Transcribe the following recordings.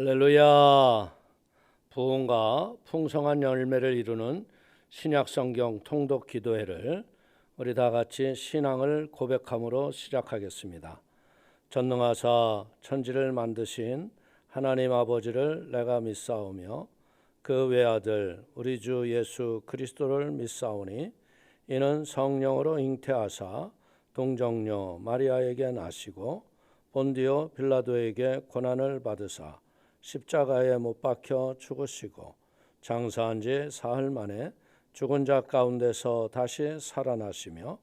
할렐루야. 부흥과 풍성한 열매를 이루는 신약성경 통독 기도회를 우리 다 같이 신앙을 고백함으로 시작하겠습니다. 전능하사 천지를 만드신 하나님 아버지를 내가 믿사오며 그 외아들 우리 주 예수 그리스도를 믿사오니 이는 성령으로 잉태하사 동정녀 마리아에게 나시고 본디오 빌라도에게 고난을 받으사 십자가에 못 박혀 죽으시고 장사한 지 사흘 만에 죽은 자 가운데서 다시 살아나시며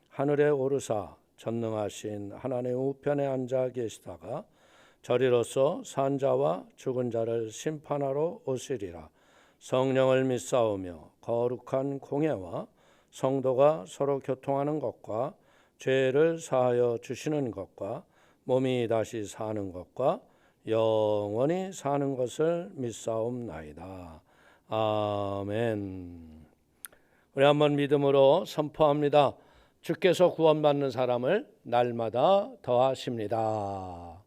하늘에 오르사 전능하신 하나님 우편에 앉아 계시다가 저리로서 산 자와 죽은 자를 심판하러 오시리라. 성령을 믿사오며 거룩한 공예와 성도가 서로 교통하는 것과 죄를 사하여 주시는 것과 몸이 다시 사는 것과 영원히 사는 것을 믿사옵나이다. 아멘. 우리 한번 믿음으로 선포합니다. 주께서 구원받는 사람을 날마다 더하십니다.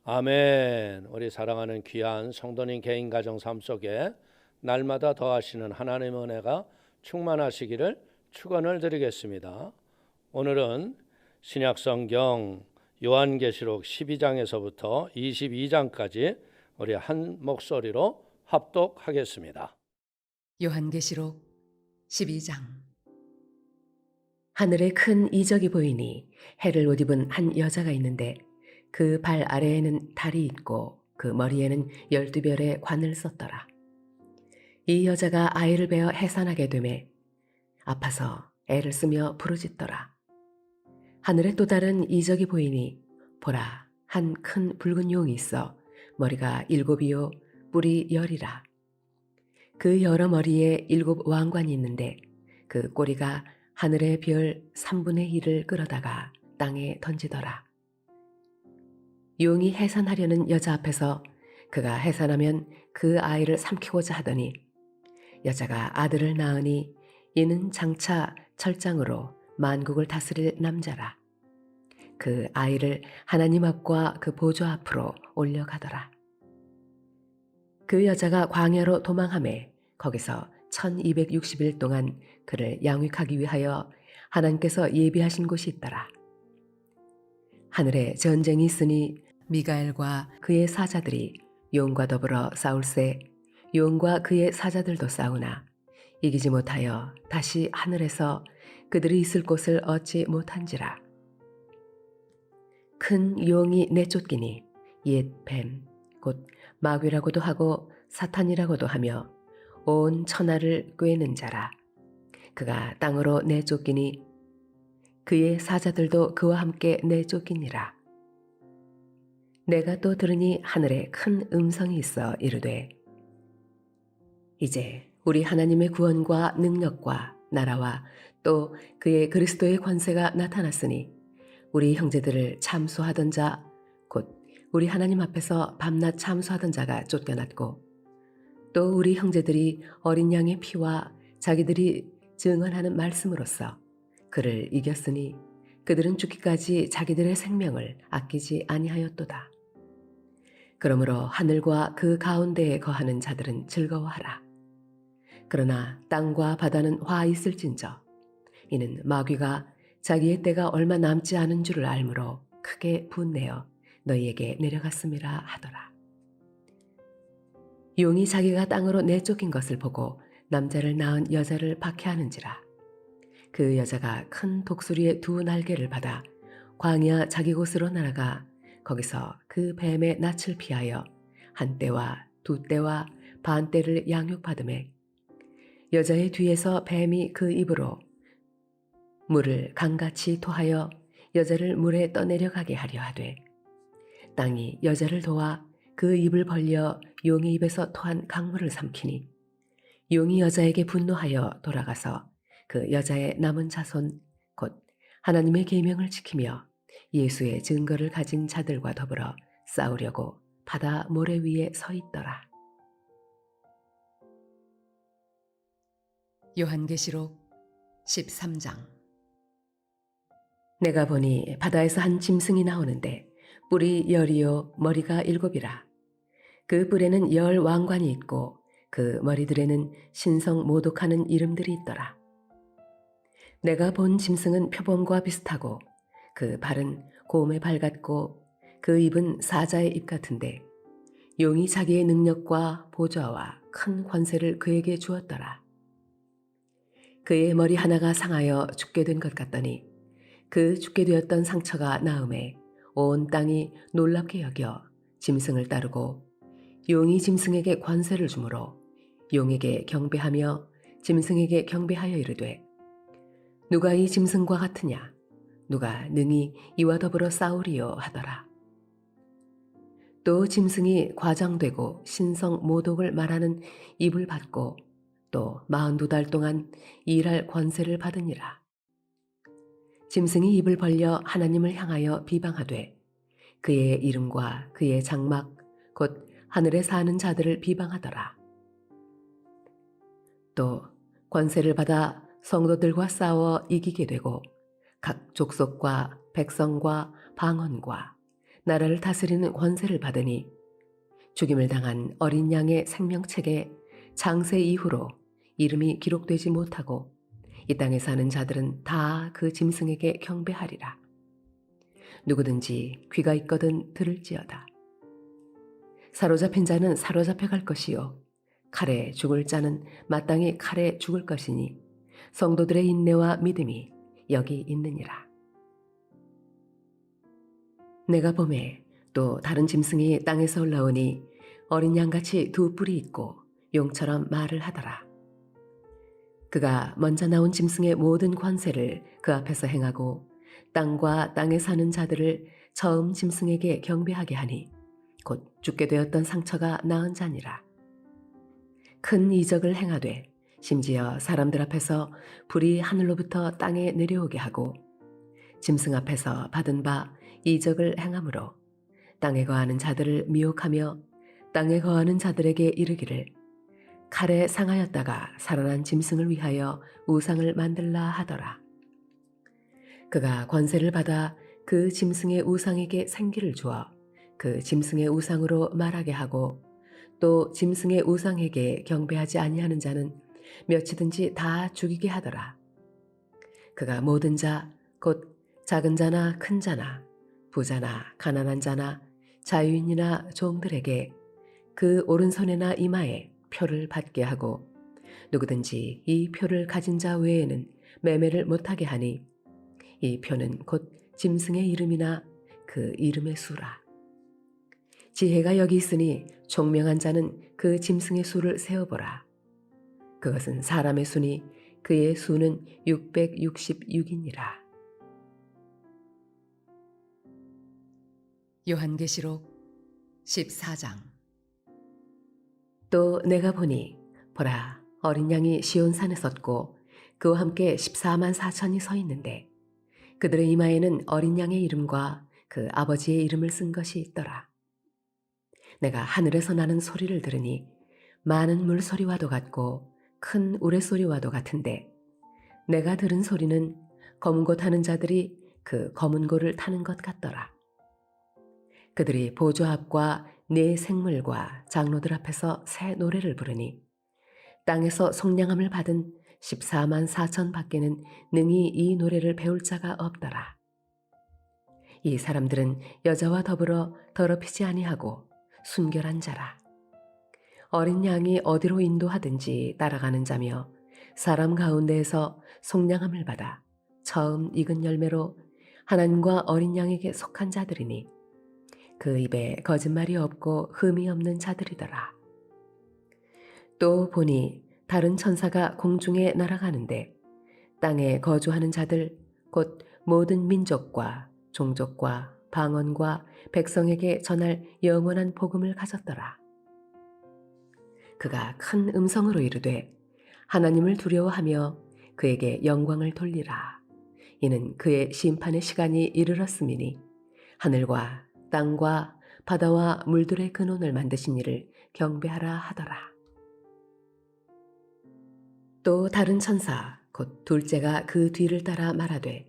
아멘. 우리 사랑하는 귀한 성도님 개인 가정 삶 속에 날마다 더하시는 하나님의 은혜가 충만하시기를 축원을 드리겠습니다. 오늘은 신약성경 요한계시록 12장에서부터 22장까지 우리 한 목소리로 합독하겠습니다. 요한계시록 12장. 하늘에 큰 이적이 보이니 해를 옷 입은 한 여자가 있는데 그 발 아래에는 달이 있고 그 머리에는 12별의 관을 썼더라. 이 여자가 아이를 베어 해산하게 되매 아파서 애를 쓰며 부르짖더라. 하늘에 또 다른 이적이 보이니 보라, 한 큰 붉은 용이 있어 머리가 7이요 뿔이 10이라. 그 여러 머리에 7 왕관이 있는데 그 꼬리가 하늘의 별 3분의 1을 끌어다가 땅에 던지더라. 용이 해산하려는 여자 앞에서 그가 해산하면 그 아이를 삼키고자 하더니 여자가 아들을 낳으니 이는 장차 철장으로 만국을 다스릴 남자라. 그 아이를 하나님 앞과 그 보좌 앞으로 올려가더라. 그 여자가 광야로 도망하매 거기서 1260일 동안 그를 양육하기 위하여 하나님께서 예비하신 곳이 있더라. 하늘에 전쟁이 있으니 미가엘과 그의 사자들이 용과 더불어 싸울세 용과 그의 사자들도 싸우나 이기지 못하여 다시 하늘에서 그들이 있을 곳을 얻지 못한지라. 큰 용이 내쫓기니 옛 뱀 곧 마귀라고도 하고 사탄이라고도 하며 온 천하를 꿰는 자라. 그가 땅으로 내쫓기니 그의 사자들도 그와 함께 내쫓기니라. 내가 또 들으니 하늘에 큰 음성이 있어 이르되 이제 우리 하나님의 구원과 능력과 나라와 또 그의 그리스도의 권세가 나타났으니 우리 형제들을 참수하던 자 곧 우리 하나님 앞에서 밤낮 참수하던 자가 쫓겨났고 또 우리 형제들이 어린 양의 피와 자기들이 증언하는 말씀으로써 그를 이겼으니 그들은 죽기까지 자기들의 생명을 아끼지 아니하였도다. 그러므로 하늘과 그 가운데에 거하는 자들은 즐거워하라. 그러나 땅과 바다는 화 있을진저 이는 마귀가 자기의 때가 얼마 남지 않은 줄을 알므로 크게 분내어 너희에게 내려갔음이라 하더라. 용이 자기가 땅으로 내쫓긴 것을 보고 남자를 낳은 여자를 박해하는지라. 그 여자가 큰 독수리의 2 날개를 받아 광야 자기 곳으로 날아가 거기서 그 뱀의 낯을 피하여 1때와 2때와 반 때를 양육받으매 여자의 뒤에서 뱀이 그 입으로 물을 강같이 토하여 여자를 물에 떠내려가게 하려 하되 땅이 여자를 도와 그 입을 벌려 용의 입에서 토한 강물을 삼키니 용이 여자에게 분노하여 돌아가서 그 여자의 남은 자손 곧 하나님의 계명을 지키며 예수의 증거를 가진 자들과 더불어 싸우려고 바다 모래 위에 서 있더라. 요한계시록 13장. 내가 보니 바다에서 한 짐승이 나오는데 뿔이 열이요 머리가 일곱이라. 그 뿔에는 열 왕관이 있고 그 머리들에는 신성 모독하는 이름들이 있더라. 내가 본 짐승은 표범과 비슷하고 그 발은 곰의 발 같고 그 입은 사자의 입 같은데 용이 자기의 능력과 보좌와 큰 권세를 그에게 주었더라. 그의 머리 하나가 상하여 죽게 된 것 같더니 그 죽게 되었던 상처가 나음에 온 땅이 놀랍게 여겨 짐승을 따르고 용이 짐승에게 권세를 주므로 용에게 경배하며 짐승에게 경배하여 이르되 누가 이 짐승과 같으냐 누가 능히 이와 더불어 싸우리요 하더라. 또 짐승이 과장되고 신성 모독을 말하는 입을 받고 또 42달 동안 일할 권세를 받으니라. 짐승이 입을 벌려 하나님을 향하여 비방하되 그의 이름과 그의 장막 곧 하늘에 사는 자들을 비방하더라. 또 권세를 받아 성도들과 싸워 이기게 되고 각 족속과 백성과 방언과 나라를 다스리는 권세를 받으니 죽임을 당한 어린 양의 생명책에 장세 이후로 이름이 기록되지 못하고 이 땅에 사는 자들은 다 그 짐승에게 경배하리라. 누구든지 귀가 있거든 들을지어다. 사로잡힌 자는 사로잡혀 갈 것이요 칼에 죽을 자는 마땅히 칼에 죽을 것이니 성도들의 인내와 믿음이 여기 있느니라. 내가 보매 또 다른 짐승이 땅에서 올라오니 어린 양같이 두 뿔이 있고 용처럼 말을 하더라. 그가 먼저 나온 짐승의 모든 권세를 그 앞에서 행하고 땅과 땅에 사는 자들을 처음 짐승에게 경배하게 하니 곧 죽게 되었던 상처가 나은 자니라. 큰 이적을 행하되 심지어 사람들 앞에서 불이 하늘로부터 땅에 내려오게 하고 짐승 앞에서 받은 바 이적을 행함으로 땅에 거하는 자들을 미혹하며 땅에 거하는 자들에게 이르기를 칼에 상하였다가 살아난 짐승을 위하여 우상을 만들라 하더라. 그가 권세를 받아 그 짐승의 우상에게 생기를 주어 그 짐승의 우상으로 말하게 하고 또 짐승의 우상에게 경배하지 아니하는 자는 몇이든지 다 죽이게 하더라. 그가 모든 자 곧 작은 자나 큰 자나 부자나 가난한 자나 자유인이나 종들에게 그 오른손에나 이마에 표를 받게 하고 누구든지 이 표를 가진 자 외에는 매매를 못하게 하니 이 표는 곧 짐승의 이름이나 그 이름의 수라. 지혜가 여기 있으니 총명한 자는 그 짐승의 수를 세어보라. 그것은 사람의 수니 그의 수는 666이니라. 요한계시록 14장. 또 내가 보니 보라 어린 양이 시온산에 섰고 그와 함께 14만 4천이 서 있는데 그들의 이마에는 어린 양의 이름과 그 아버지의 이름을 쓴 것이 있더라. 내가 하늘에서 나는 소리를 들으니 많은 물소리와도 같고 큰 우레소리와도 같은데 내가 들은 소리는 검은 고 타는 자들이 그 검은 고를 타는 것 같더라. 그들이 보좌 앞과 네 생물과 장로들 앞에서 새 노래를 부르니 땅에서 속량함을 받은 14만 4천 밖에는 능히 이 노래를 배울 자가 없더라. 이 사람들은 여자와 더불어 더럽히지 아니하고 순결한 자라. 어린 양이 어디로 인도하든지 따라가는 자며 사람 가운데에서 속량함을 받아 처음 익은 열매로 하나님과 어린 양에게 속한 자들이니 그 입에 거짓말이 없고 흠이 없는 자들이더라. 또 보니 다른 천사가 공중에 날아가는데 땅에 거주하는 자들 곧 모든 민족과 종족과 방언과 백성에게 전할 영원한 복음을 가졌더라. 그가 큰 음성으로 이르되 하나님을 두려워하며 그에게 영광을 돌리라. 이는 그의 심판의 시간이 이르렀음이니 하늘과 땅과 바다와 물들의 근원을 만드신 이를 경배하라 하더라. 또 다른 천사 곧 둘째가 그 뒤를 따라 말하되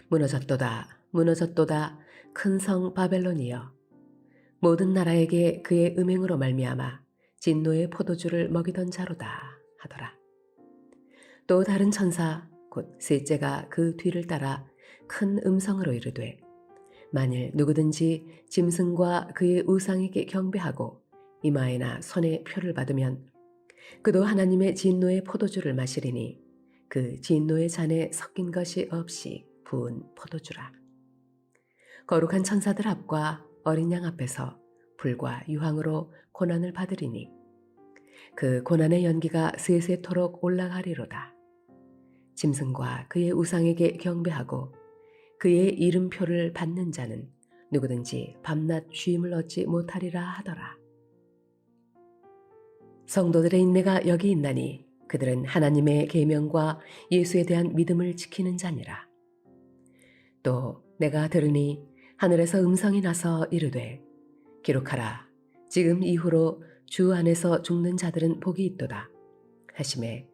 무너졌도다 무너졌도다. 큰 성 바벨론이여, 모든 나라에게 그의 음행으로 말미암아 진노의 포도주를 먹이던 자로다 하더라. 또 다른 천사 곧 셋째가 그 뒤를 따라 큰 음성으로 이르되, 만일 누구든지 짐승과 그의 우상에게 경배하고 이마에나 손에 표를 받으면 그도 하나님의 진노의 포도주를 마시리니 그 진노의 잔에 섞인 것이 없이 부은 포도주라. 거룩한 천사들 앞과 어린 양 앞에서 불과 유황으로 고난을 받으리니 그 고난의 연기가 세세토록 올라가리로다. 짐승과 그의 우상에게 경배하고 그의 이름표를 받는 자는 누구든지 밤낮 쉼을 얻지 못하리라 하더라. 성도들의 인내가 여기 있나니 그들은 하나님의 계명과 예수에 대한 믿음을 지키는 자니라. 또 내가 들으니 하늘에서 음성이 나서 이르되, 기록하라. 지금 이후로 주 안에서 죽는 자들은 복이 있도다 하시매,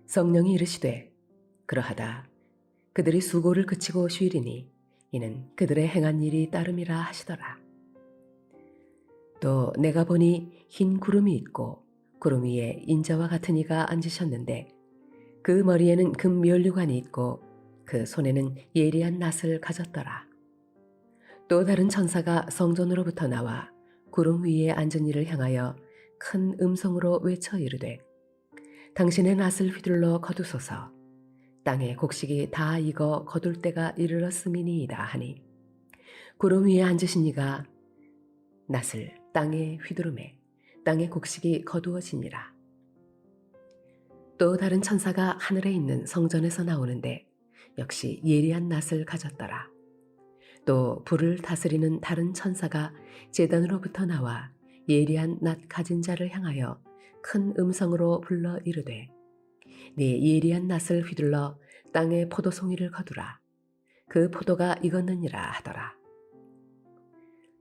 성령이 이르시되, 그러하다. 그들이 수고를 그치고 쉬리니 이는 그들의 행한 일이 따름이라 하시더라. 또 내가 보니 흰 구름이 있고 구름 위에 인자와 같은 이가 앉으셨는데 그 머리에는 금 면류관이 있고 그 손에는 예리한 낫을 가졌더라. 또 다른 천사가 성전으로부터 나와 구름 위에 앉은 이를 향하여 큰 음성으로 외쳐 이르되, 당신의 낫을 휘둘러 거두소서. 땅의 곡식이 다 익어 거둘 때가 이르렀음이니이다 하니, 구름 위에 앉으신 이가 낫을 땅에 휘두르매 땅의 곡식이 거두어지니라. 또 다른 천사가 하늘에 있는 성전에서 나오는데 역시 예리한 낫을 가졌더라. 또 불을 다스리는 다른 천사가 제단으로부터 나와 예리한 낫 가진 자를 향하여 큰 음성으로 불러 이르되, 네 예리한 낫을 휘둘러 땅의 포도송이를 거두라. 그 포도가 익었느니라 하더라.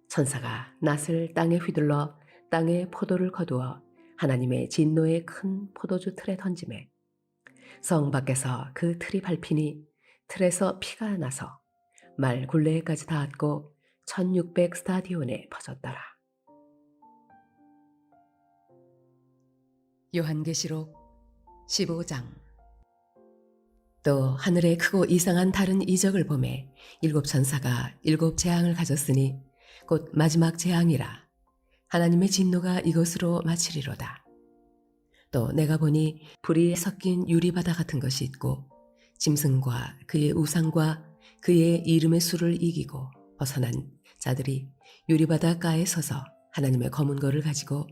천사가 낫을 땅에 휘둘러 땅의 포도를 거두어 하나님의 진노의 큰 포도주 틀에 던지매 성 밖에서 그 틀이 밟히니 틀에서 피가 나서 말 굴레에까지 닿았고 1600 스타디온에 퍼졌더라. 요한계시록 15장. 또 하늘에 크고 이상한 다른 이적을 보매 일곱 천사가 일곱 재앙을 가졌으니 곧 마지막 재앙이라. 하나님의 진노가 이것으로 마치리로다. 또 내가 보니 불이 섞인 유리바다 같은 것이 있고 짐승과 그의 우상과 그의 이름의 수를 이기고 벗어난 자들이 유리바닷가에 서서 하나님의 검은 거를 가지고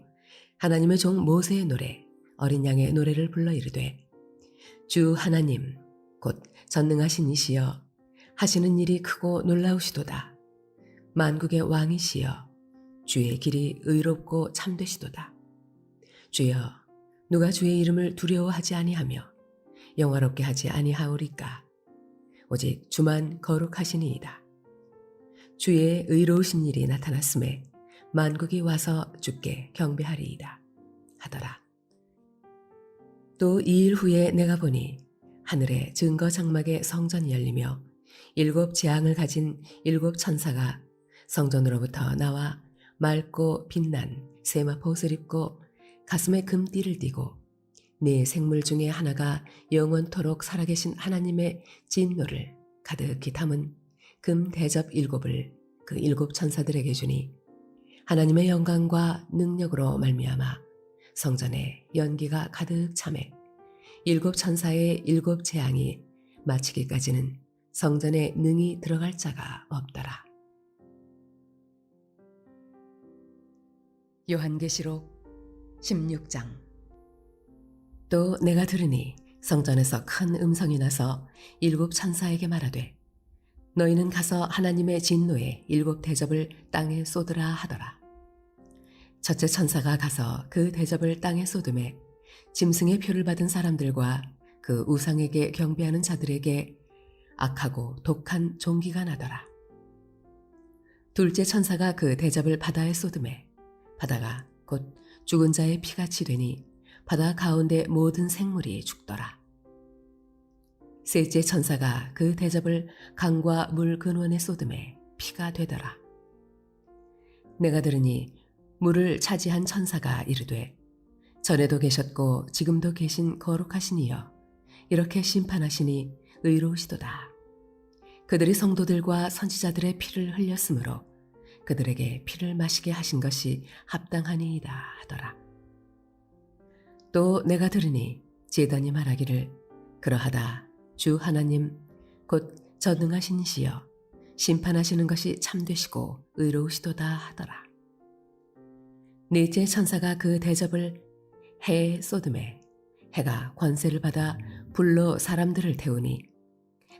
하나님의 종 모세의 노래 어린 양의 노래를 불러 이르되, 주 하나님 곧 전능하신 이시여 하시는 일이 크고 놀라우시도다. 만국의 왕이시여 주의 길이 의롭고 참되시도다. 주여, 누가 주의 이름을 두려워하지 아니하며 영화롭게 하지 아니하오리까? 오직 주만 거룩하시니이다. 주의 의로우신 일이 나타났음에 만국이 와서 주께 경배하리이다 하더라. 또 2일 후에 내가 보니 하늘의 증거 장막의 성전이 열리며 일곱 재앙을 가진 일곱 천사가 성전으로부터 나와 맑고 빛난 세마포 옷을 입고 가슴에 금띠를 띠고 네 생물 중에 하나가 영원토록 살아계신 하나님의 진노를 가득히 담은 금 대접 일곱을 그 일곱 천사들에게 주니 하나님의 영광과 능력으로 말미암아 성전에 연기가 가득 차매 일곱 천사의 일곱 재앙이 마치기까지는 성전에 능히 들어갈 자가 없더라. 요한계시록 16장. 또 내가 들으니 성전에서 큰 음성이 나서 일곱 천사에게 말하되, 너희는 가서 하나님의 진노의 일곱 대접을 땅에 쏟으라 하더라. 첫째 천사가 가서 그 대접을 땅에 쏟음에 짐승의 표를 받은 사람들과 그 우상에게 경배하는 자들에게 악하고 독한 종기가 나더라. 둘째 천사가 그 대접을 바다에 쏟음에 바다가 곧 죽은 자의 피같이 되니 바다 가운데 모든 생물이 죽더라. 셋째 천사가 그 대접을 강과 물 근원에 쏟음에 피가 되더라. 내가 들으니 물을 차지한 천사가 이르되 전에도 계셨고 지금도 계신 거룩하신 이여 이렇게 심판하시니 의로우시도다. 그들이 성도들과 선지자들의 피를 흘렸으므로 그들에게 피를 마시게 하신 것이 합당하니이다 하더라. 또 내가 들으니 제단이 말하기를 그러하다 주 하나님 곧 전능하신 시여 심판하시는 것이 참되시고 의로우시도다 하더라. 넷째 천사가 그 대접을 해에 쏟음에 해가 권세를 받아 불로 사람들을 태우니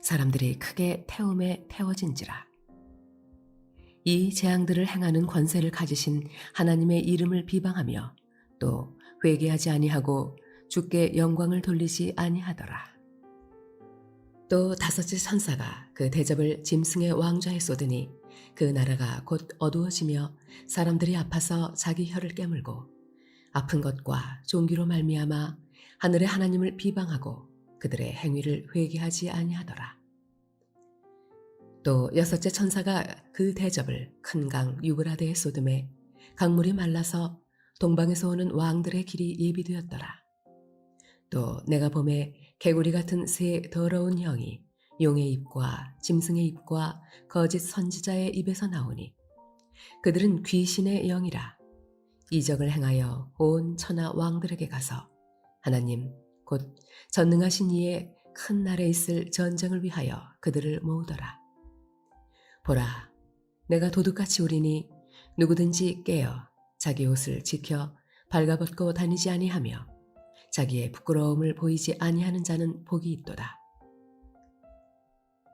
사람들이 크게 태움에 태워진지라. 이 재앙들을 행하는 권세를 가지신 하나님의 이름을 비방하며 또 회개하지 아니하고 주께 영광을 돌리지 아니하더라. 또 다섯째 천사가 그 대접을 짐승의 왕좌에 쏟으니 그 나라가 곧 어두워지며 사람들이 아파서 자기 혀를 깨물고 아픈 것과 종기로 말미암아 하늘의 하나님을 비방하고 그들의 행위를 회개하지 아니하더라. 또 여섯째 천사가 그 대접을 큰 강 유브라데에 쏟음에 강물이 말라서 동방에서 오는 왕들의 길이 예비되었더라. 또 내가 보매 개구리 같은 새 더러운 형이 용의 입과 짐승의 입과 거짓 선지자의 입에서 나오니 그들은 귀신의 영이라. 이적을 행하여 온 천하 왕들에게 가서 하나님 곧 전능하신 이의 큰 날에 있을 전쟁을 위하여 그들을 모으더라. 보라, 내가 도둑같이 우리니 누구든지 깨어 자기 옷을 지켜 발가벗고 다니지 아니하며 자기의 부끄러움을 보이지 아니하는 자는 복이 있도다.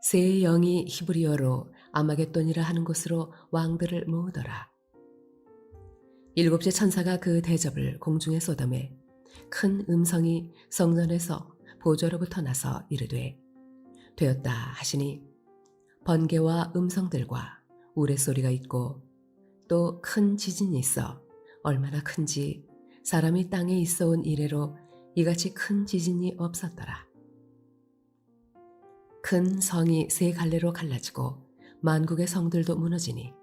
새 영이 히브리어로 아마겟돈이라 하는 곳으로 왕들을 모으더라. 일곱째 천사가 그 대접을 공중에 쏟음에 큰 음성이 성전에서 보좌로부터 나서 이르되 되었다 하시니 번개와 음성들과 우레소리가 있고 또 큰 지진이 있어 얼마나 큰지 사람이 땅에 있어 온 이래로 이같이 큰 지진이 없었더라. 큰 성이 세 갈래로 갈라지고 만국의 성들도 무너지니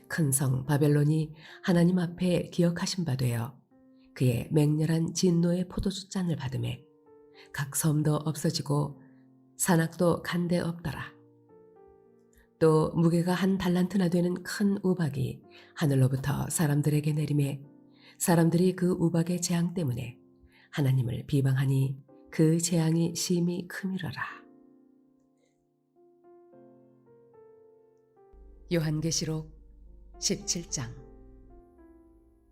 큰 성 바벨론이 하나님 앞에 기억하신 바 되어 그의 맹렬한 진노의 포도주 잔을 받음에 각 섬도 없어지고 산악도 간데 없더라. 또 무게가 한 달란트나 되는 큰 우박이 하늘로부터 사람들에게 내림에 사람들이 그 우박의 재앙 때문에 하나님을 비방하니 그 재앙이 심히 크미러라. 요한계시록 17장.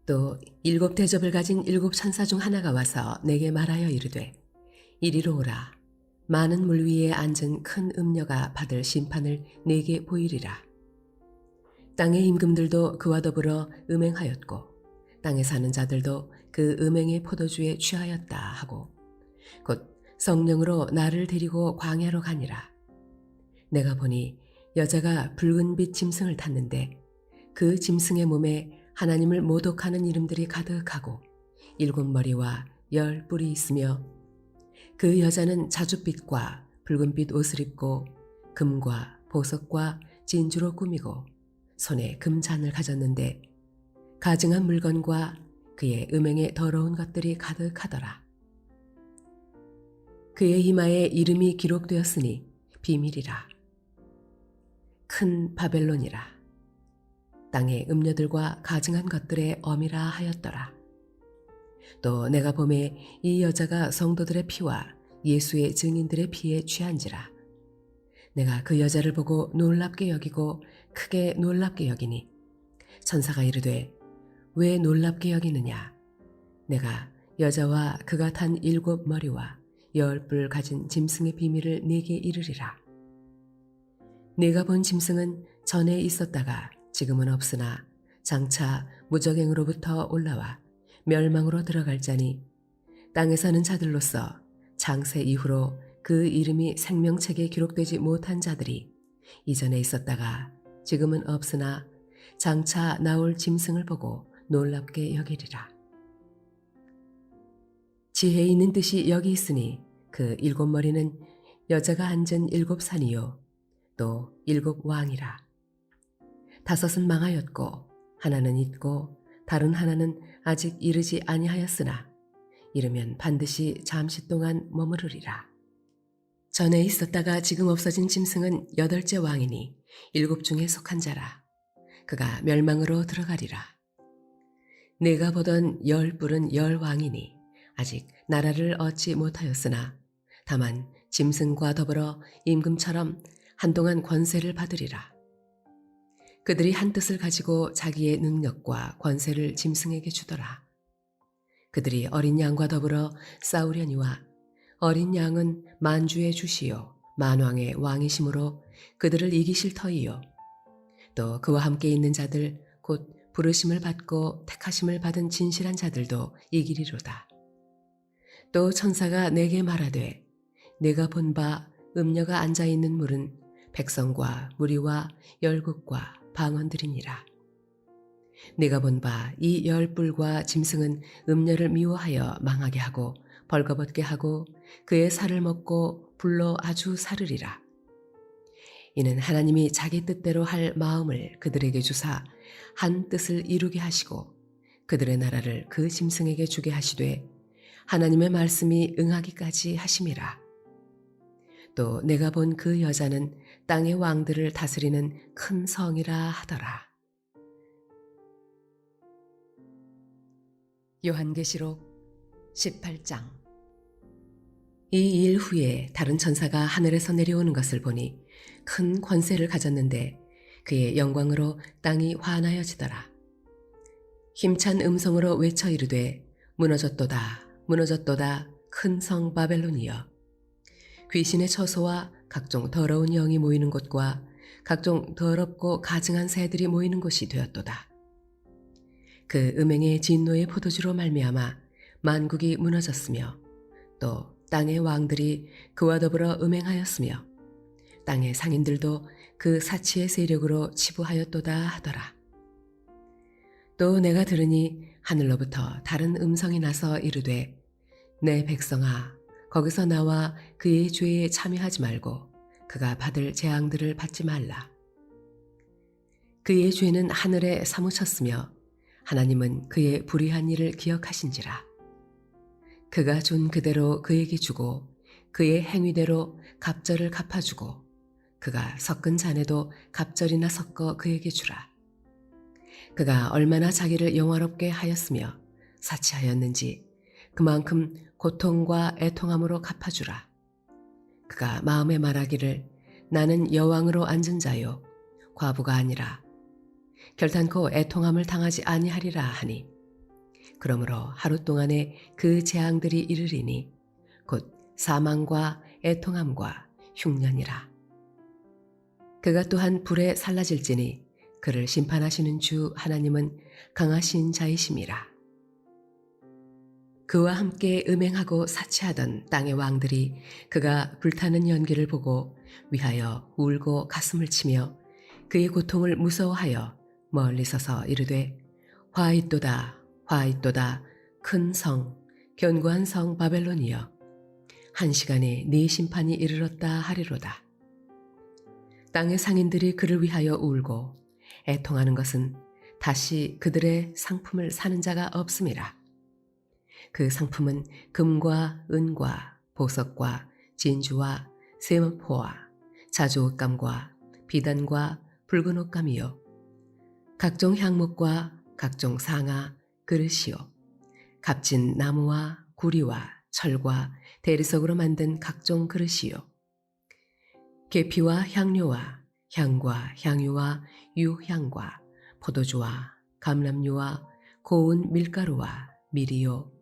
또 일곱 대접을 가진 일곱 천사 중 하나가 와서 내게 말하여 이르되 이리로 오라. 많은 물 위에 앉은 큰 음녀가 받을 심판을 내게 보이리라. 땅의 임금들도 그와 더불어 음행하였고 땅에 사는 자들도 그 음행의 포도주에 취하였다 하고 곧 성령으로 나를 데리고 광야로 가니라. 내가 보니 여자가 붉은 빛 짐승을 탔는데 그 짐승의 몸에 하나님을 모독하는 이름들이 가득하고 일곱 머리와 열 뿔이 있으며 그 여자는 자줏빛과 붉은빛 옷을 입고 금과 보석과 진주로 꾸미고 손에 금잔을 가졌는데 가증한 물건과 그의 음행에 더러운 것들이 가득하더라. 그의 이마에 이름이 기록되었으니 비밀이라. 큰 바벨론이라. 땅의 음녀들과 가증한 것들의 어미라 하였더라. 또 내가 보매 이 여자가 성도들의 피와 예수의 증인들의 피에 취한지라. 내가 그 여자를 보고 놀랍게 여기고 크게 놀랍게 여기니 천사가 이르되 왜 놀랍게 여기느냐. 내가 여자와 그가 탄 일곱 머리와 열 뿔 가진 짐승의 비밀을 네게 이르리라. 네가 본 짐승은 전에 있었다가 지금은 없으나 장차 무적행으로부터 올라와 멸망으로 들어갈 자니 땅에 사는 자들로서 장세 이후로 그 이름이 생명책에 기록되지 못한 자들이 이전에 있었다가 지금은 없으나 장차 나올 짐승을 보고 놀랍게 여기리라. 지혜 있는 뜻이 여기 있으니 그 일곱 머리는 여자가 앉은 7산이요 또 7왕이라. 5은 망하였고 하나는 있고 다른 하나는 아직 이르지 아니하였으나 이르면 반드시 잠시 동안 머무르리라. 전에 있었다가 지금 없어진 짐승은 8째 왕이니 7 중에 속한 자라. 그가 멸망으로 들어가리라. 내가 보던 10뿔은 10왕이니 아직 나라를 얻지 못하였으나 다만 짐승과 더불어 임금처럼 한동안 권세를 받으리라. 그들이 한 뜻을 가지고 자기의 능력과 권세를 짐승에게 주더라. 그들이 어린 양과 더불어 싸우려니와 어린 양은 만주의 주시요 만왕의 왕이심으로 그들을 이기실 터이요 또 그와 함께 있는 자들 곧 부르심을 받고 택하심을 받은 진실한 자들도 이기리로다. 또 천사가 내게 말하되 내가 본 바 음녀가 앉아있는 물은 백성과 무리와 열국과 방언들이니라. 내가 본 바 이 10뿔과 짐승은 음녀를 미워하여 망하게 하고 벌거벗게 하고 그의 살을 먹고 불로 아주 사르리라. 이는 하나님이 자기 뜻대로 할 마음을 그들에게 주사 한 뜻을 이루게 하시고 그들의 나라를 그 짐승에게 주게 하시되 하나님의 말씀이 응하기까지 하심이라. 또 내가 본 그 여자는 땅의 왕들을 다스리는 큰 성이라 하더라. 요한계시록 18장. 이 일 후에 다른 천사가 하늘에서 내려오는 것을 보니 큰 권세를 가졌는데 그의 영광으로 땅이 환하여지더라. 힘찬 음성으로 외쳐 이르되 무너졌도다 무너졌도다 큰 성 바벨론이여. 귀신의 처소와 각종 더러운 영이 모이는 곳과 각종 더럽고 가증한 새들이 모이는 곳이 되었도다. 그 음행의 진노의 포도주로 말미암아 만국이 무너졌으며 또 땅의 왕들이 그와 더불어 음행하였으며 땅의 상인들도 그 사치의 세력으로 치부하였도다 하더라. 또 내가 들으니 하늘로부터 다른 음성이 나서 이르되 내 백성아 거기서 나와 그의 죄에 참여하지 말고 그가 받을 재앙들을 받지 말라. 그의 죄는 하늘에 사무쳤으며 하나님은 그의 불의한 일을 기억하신지라. 그가 준 그대로 그에게 주고 그의 행위대로 갑절을 갚아주고 그가 섞은 잔에도 갑절이나 섞어 그에게 주라. 그가 얼마나 자기를 영화롭게 하였으며 사치하였는지 그만큼 고통과 애통함으로 갚아주라. 그가 마음에 말하기를 나는 여왕으로 앉은 자요 과부가 아니라 결단코 애통함을 당하지 아니하리라 하니 그러므로 하루 동안에 그 재앙들이 이르리니 곧 사망과 애통함과 흉년이라. 그가 또한 불에 살라질지니 그를 심판하시는 주 하나님은 강하신 자이심이라. 그와 함께 음행하고 사치하던 땅의 왕들이 그가 불타는 연기를 보고 위하여 울고 가슴을 치며 그의 고통을 무서워하여 멀리 서서 이르되 화 있도다 화 있도다 큰 성 견고한 성 바벨론이여 한 시간에 네 심판이 이르렀다 하리로다. 땅의 상인들이 그를 위하여 울고 애통하는 것은 다시 그들의 상품을 사는 자가 없음이라. 그 상품은 금과 은과 보석과 진주와 세마포와 자주옷감과 비단과 붉은 옷감이요 각종 향목과 각종 상아 그릇이요 값진 나무와 구리와 철과 대리석으로 만든 각종 그릇이요 계피와 향료와 향과 향유와 유향과 포도주와 감람유와 고운 밀가루와 밀이요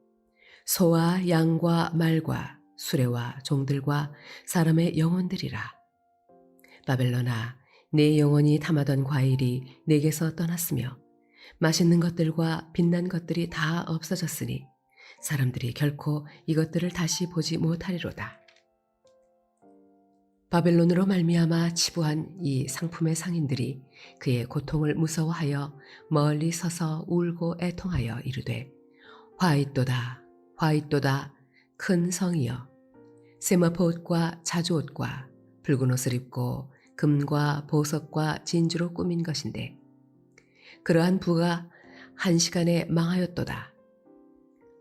소와 양과 말과 수레와 종들과 사람의 영혼들이라. 바벨론아 내 영혼이 탐하던 과일이 내게서 떠났으며 맛있는 것들과 빛난 것들이 다 없어졌으니 사람들이 결코 이것들을 다시 보지 못하리로다. 바벨론으로 말미암아 치부한 이 상품의 상인들이 그의 고통을 무서워하여 멀리 서서 울고 애통하여 이르되 화 있도다 화 있도다 큰 성이여 세마포 옷과 자주 옷과 붉은 옷을 입고 금과 보석과 진주로 꾸민 것인데 그러한 부가 한 시간에 망하였도다.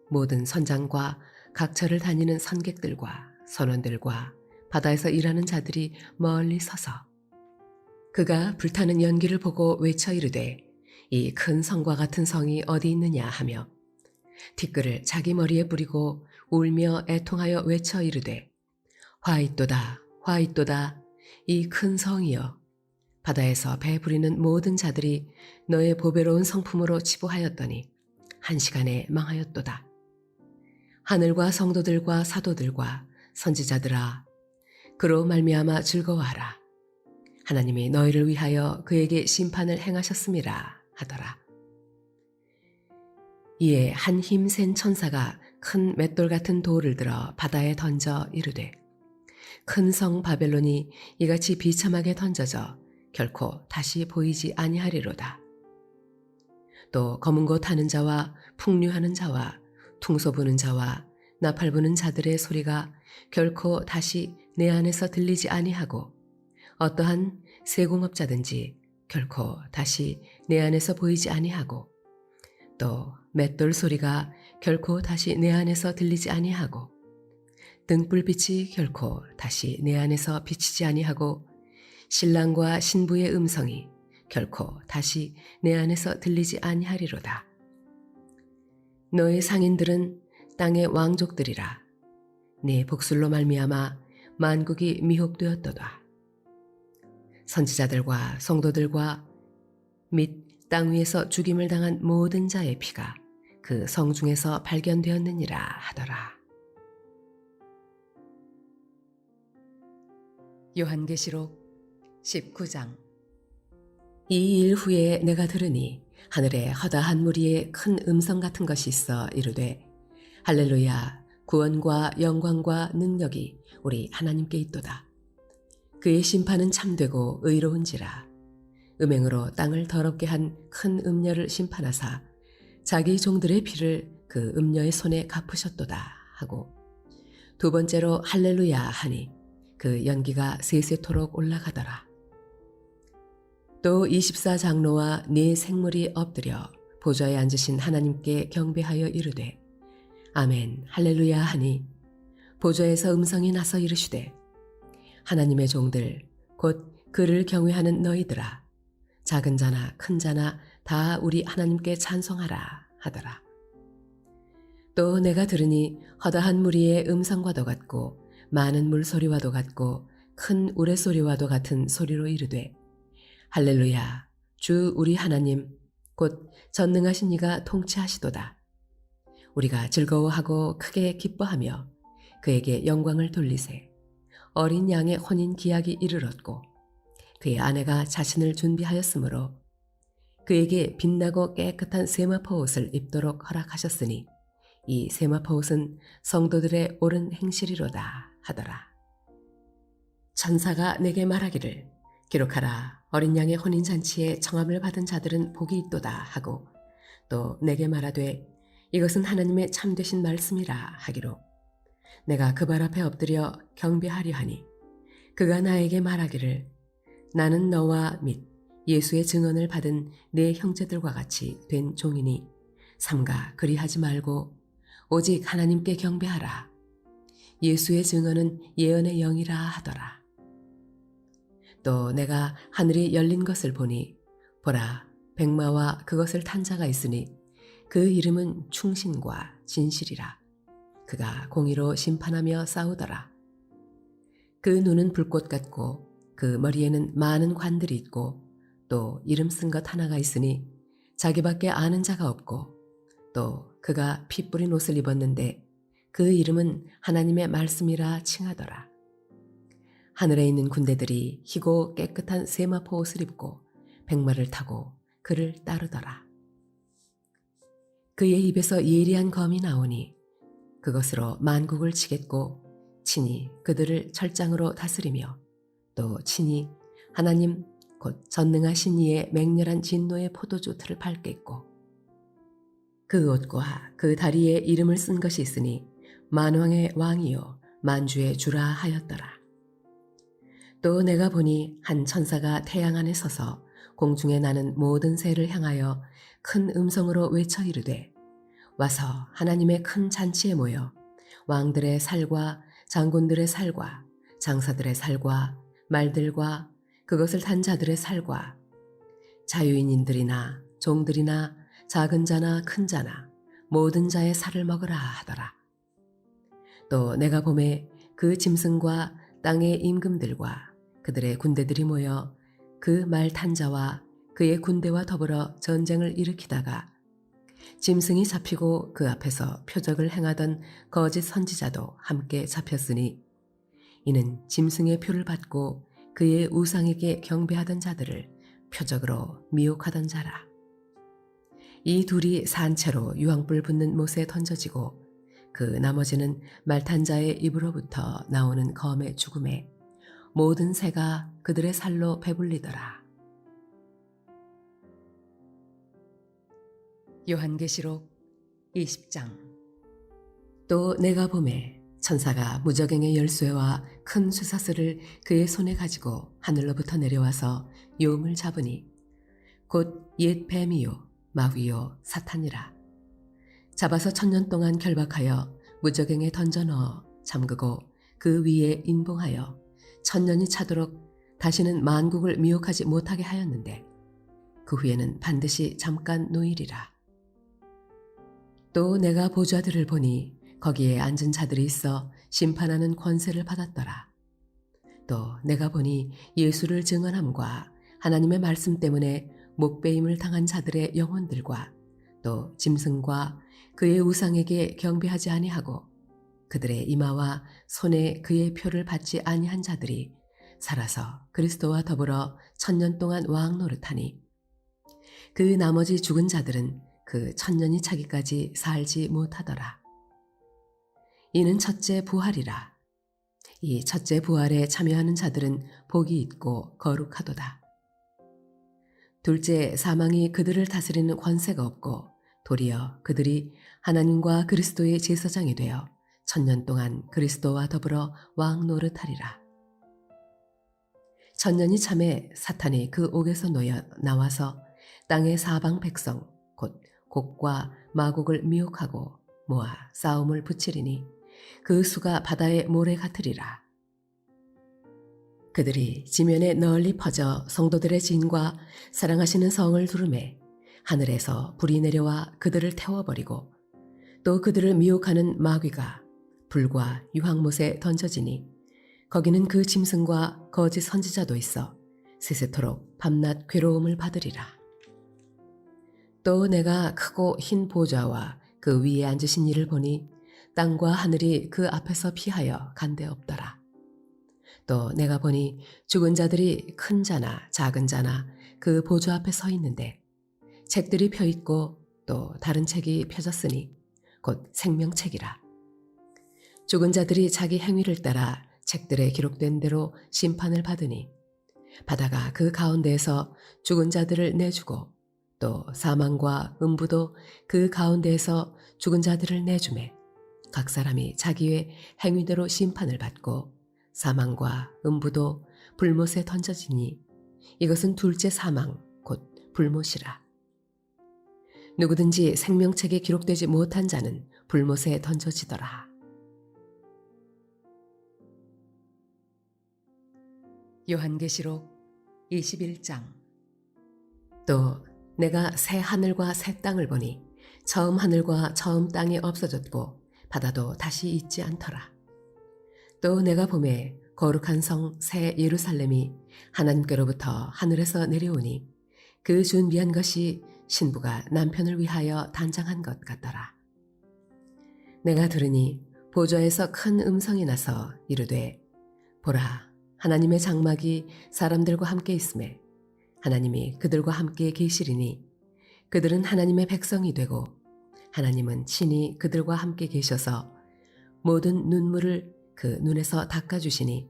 모든 선장과 각처를 다니는 선객들과 선원들과 바다에서 일하는 자들이 멀리 서서 그가 불타는 연기를 보고 외쳐 이르되 이 큰 성과 같은 성이 어디 있느냐 하며 티끌을 자기 머리에 뿌리고 울며 애통하여 외쳐 이르되 화 있도다 화 있도다 이 큰 성이여 바다에서 배 부리는 모든 자들이 너의 보배로운 성품으로 치부하였더니 한 시간에 망하였도다. 하늘과 성도들과 사도들과 선지자들아 그로 말미암아 즐거워하라. 하나님이 너희를 위하여 그에게 심판을 행하셨음이라 하더라. 이에 한 힘센 천사가 큰 맷돌 같은 돌을 들어 바다에 던져 이르되 큰 성 바벨론이 이같이 비참하게 던져져 결코 다시 보이지 아니하리로다. 또 검은 곳 하는 자와 풍류하는 자와 퉁소 부는 자와 나팔 부는 자들의 소리가 결코 다시 내 안에서 들리지 아니하고 어떠한 세공업자든지 결코 다시 내 안에서 보이지 아니하고 또 맷돌 소리가 결코 다시 내 안에서 들리지 아니하고 등불빛이 결코 다시 내 안에서 비치지 아니하고 신랑과 신부의 음성이 결코 다시 내 안에서 들리지 아니하리로다. 너의 상인들은 땅의 왕족들이라. 네 복술로 말미암아 만국이 미혹되었도다. 선지자들과 성도들과 및 땅 위에서 죽임을 당한 모든 자의 피가 그 성 중에서 발견되었느니라 하더라. 요한계시록 19장. 이 일 후에 내가 들으니 하늘에 허다한 무리에 큰 음성 같은 것이 있어 이르되 할렐루야 구원과 영광과 능력이 우리 하나님께 있도다. 그의 심판은 참되고 의로운지라. 음행으로 땅을 더럽게 한 큰 음녀를 심판하사 자기 종들의 피를 그 음녀의 손에 갚으셨도다 하고 두 번째로 할렐루야 하니 그 연기가 세세토록 올라가더라. 또 24장로와 네 생물이 엎드려 보좌에 앉으신 하나님께 경배하여 이르되 아멘 할렐루야 하니 보좌에서 음성이 나서 이르시되 하나님의 종들 곧 그를 경외하는 너희들아 작은 자나 큰 자나 다 우리 하나님께 찬송하라 하더라. 또 내가 들으니 허다한 무리의 음성과도 같고 많은 물소리와도 같고 큰 우레소리와도 같은 소리로 이르되 할렐루야 주 우리 하나님 곧 전능하신 이가 통치하시도다. 우리가 즐거워하고 크게 기뻐하며 그에게 영광을 돌리세. 어린 양의 혼인 기약이 이르렀고 그의 아내가 자신을 준비하였으므로 그에게 빛나고 깨끗한 세마포 옷을 입도록 허락하셨으니 이 세마포 옷은 성도들의 옳은 행실이로다 하더라. 천사가 내게 말하기를 기록하라 어린 양의 혼인잔치에 청함을 받은 자들은 복이 있도다 하고 또 내게 말하되 이것은 하나님의 참되신 말씀이라 하기로 내가 그 발 앞에 엎드려 경배하려 하니 그가 나에게 말하기를 나는 너와 및 예수의 증언을 받은 내 형제들과 같이 된 종이니 삼가 그리하지 말고 오직 하나님께 경배하라. 예수의 증언은 예언의 영이라 하더라. 또 내가 하늘이 열린 것을 보니 보라 백마와 그것을 탄 자가 있으니 그 이름은 충신과 진실이라. 그가 공의로 심판하며 싸우더라. 그 눈은 불꽃 같고 그 머리에는 많은 관들이 있고 또 이름 쓴 것 하나가 있으니 자기밖에 아는 자가 없고 또 그가 피 뿌린 옷을 입었는데 그 이름은 하나님의 말씀이라 칭하더라. 하늘에 있는 군대들이 희고 깨끗한 세마포 옷을 입고 백마를 타고 그를 따르더라. 그의 입에서 예리한 검이 나오니 그것으로 만국을 치겠고 친히 그들을 철장으로 다스리며 또 친히 하나님 곧 전능하신 이의 맹렬한 진노의 포도주 틀을 밟겠고 그 옷과 그 다리에 이름을 쓴 것이 있으니 만왕의 왕이요 만주의 주라 하였더라. 또 내가 보니 한 천사가 태양 안에 서서 공중에 나는 모든 새를 향하여 큰 음성으로 외쳐 이르되 와서 하나님의 큰 잔치에 모여 왕들의 살과 장군들의 살과 장사들의 살과 말들과 그것을 탄 자들의 살과 자유인들이나 종들이나 작은 자나 큰 자나 모든 자의 살을 먹으라 하더라. 또 내가 보매 그 짐승과 땅의 임금들과 그들의 군대들이 모여 그 말 탄 자와 그의 군대와 더불어 전쟁을 일으키다가 짐승이 잡히고 그 앞에서 표적을 행하던 거짓 선지자도 함께 잡혔으니 이는 짐승의 표를 받고 그의 우상에게 경배하던 자들을 표적으로 미혹하던 자라. 이 둘이 산채로 유황불 붙는 못에 던져지고 그 나머지는 말탄 자의 입으로부터 나오는 검의 죽음에 모든 새가 그들의 살로 배불리더라. 요한계시록 20장. 또 내가 보매 천사가 무저갱의 열쇠와 큰 쇠사슬을 그의 손에 가지고 하늘로부터 내려와서 용을 잡으니 곧 옛 뱀이요 마귀요 사탄이라. 잡아서 1000년 동안 결박하여 무저갱에 던져 넣어 잠그고 그 위에 인봉하여 1000년이 차도록 다시는 만국을 미혹하지 못하게 하였는데 그 후에는 반드시 잠깐 노일이라. 또 내가 보좌들을 보니 거기에 앉은 자들이 있어 심판하는 권세를 받았더라. 또 내가 보니 예수를 증언함과 하나님의 말씀 때문에 목배임을 당한 자들의 영혼들과 또 짐승과 그의 우상에게 경배하지 아니하고 그들의 이마와 손에 그의 표를 받지 아니한 자들이 살아서 그리스도와 더불어 1000년 동안 왕 노릇하니 그 나머지 죽은 자들은 그 1000년이 차기까지 살지 못하더라. 이는 첫째 부활이라. 이 첫째 부활에 참여하는 자들은 복이 있고 거룩하도다. 둘째 사망이 그들을 다스리는 권세가 없고 도리어 그들이 하나님과 그리스도의 제사장이 되어 1000년 동안 그리스도와 더불어 왕 노릇하리라. 1000년이 참에 사탄이 그 옥에서 놓여 나와서 땅의 사방 백성 곧 곡과 마곡을 미혹하고 모아 싸움을 붙이리니 그 수가 바다의 모래 같으리라. 그들이 지면에 널리 퍼져 성도들의 진과 사랑하시는 성을 두르매 하늘에서 불이 내려와 그들을 태워버리고 또 그들을 미혹하는 마귀가 불과 유황못에 던져지니 거기는 그 짐승과 거짓 선지자도 있어 세세토록 밤낮 괴로움을 받으리라. 또 내가 크고 흰 보좌와 그 위에 앉으신 이를 보니 땅과 하늘이 그 앞에서 피하여 간데없더라. 또 내가 보니 죽은 자들이 큰 자나 작은 자나 그 보좌 앞에 서 있는데 책들이 펴 있고 또 다른 책이 펴졌으니 곧 생명책이라. 죽은 자들이 자기 행위를 따라 책들에 기록된 대로 심판을 받으니 바다가 그 가운데에서 죽은 자들을 내주고 또 사망과 음부도 그 가운데에서 죽은 자들을 내주매 각 사람이 자기의 행위대로 심판을 받고 사망과 음부도 불못에 던져지니 이것은 둘째 사망 곧 불못이라. 누구든지 생명책에 기록되지 못한 자는 불못에 던져지더라. 요한계시록 21장. 또 내가 새 하늘과 새 땅을 보니 처음 하늘과 처음 땅이 없어졌고 바다도 다시 있지 않더라. 또 내가 보매 거룩한 성 새 예루살렘이 하나님께로부터 하늘에서 내려오니 그 준비한 것이 신부가 남편을 위하여 단장한 것 같더라. 내가 들으니 보좌에서 큰 음성이 나서 이르되 보라 하나님의 장막이 사람들과 함께 있음에 하나님이 그들과 함께 계시리니 그들은 하나님의 백성이 되고 하나님은 친히 그들과 함께 계셔서 모든 눈물을 그 눈에서 닦아주시니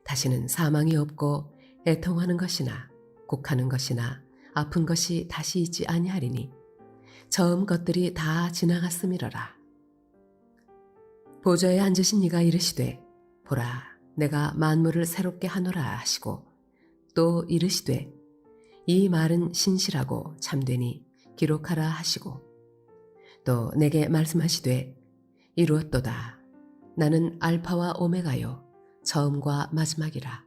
다시는 사망이 없고 애통하는 것이나 곡하는 것이나 아픈 것이 다시 있지 아니하리니 처음 것들이 다 지나갔음이러라. 보좌에 앉으신 이가 이르시되 보라 내가 만물을 새롭게 하노라 하시고 또 이르시되 이 말은 신실하고 참되니 기록하라 하시고 또 내게 말씀하시되 이루었도다. 나는 알파와 오메가요 처음과 마지막이라.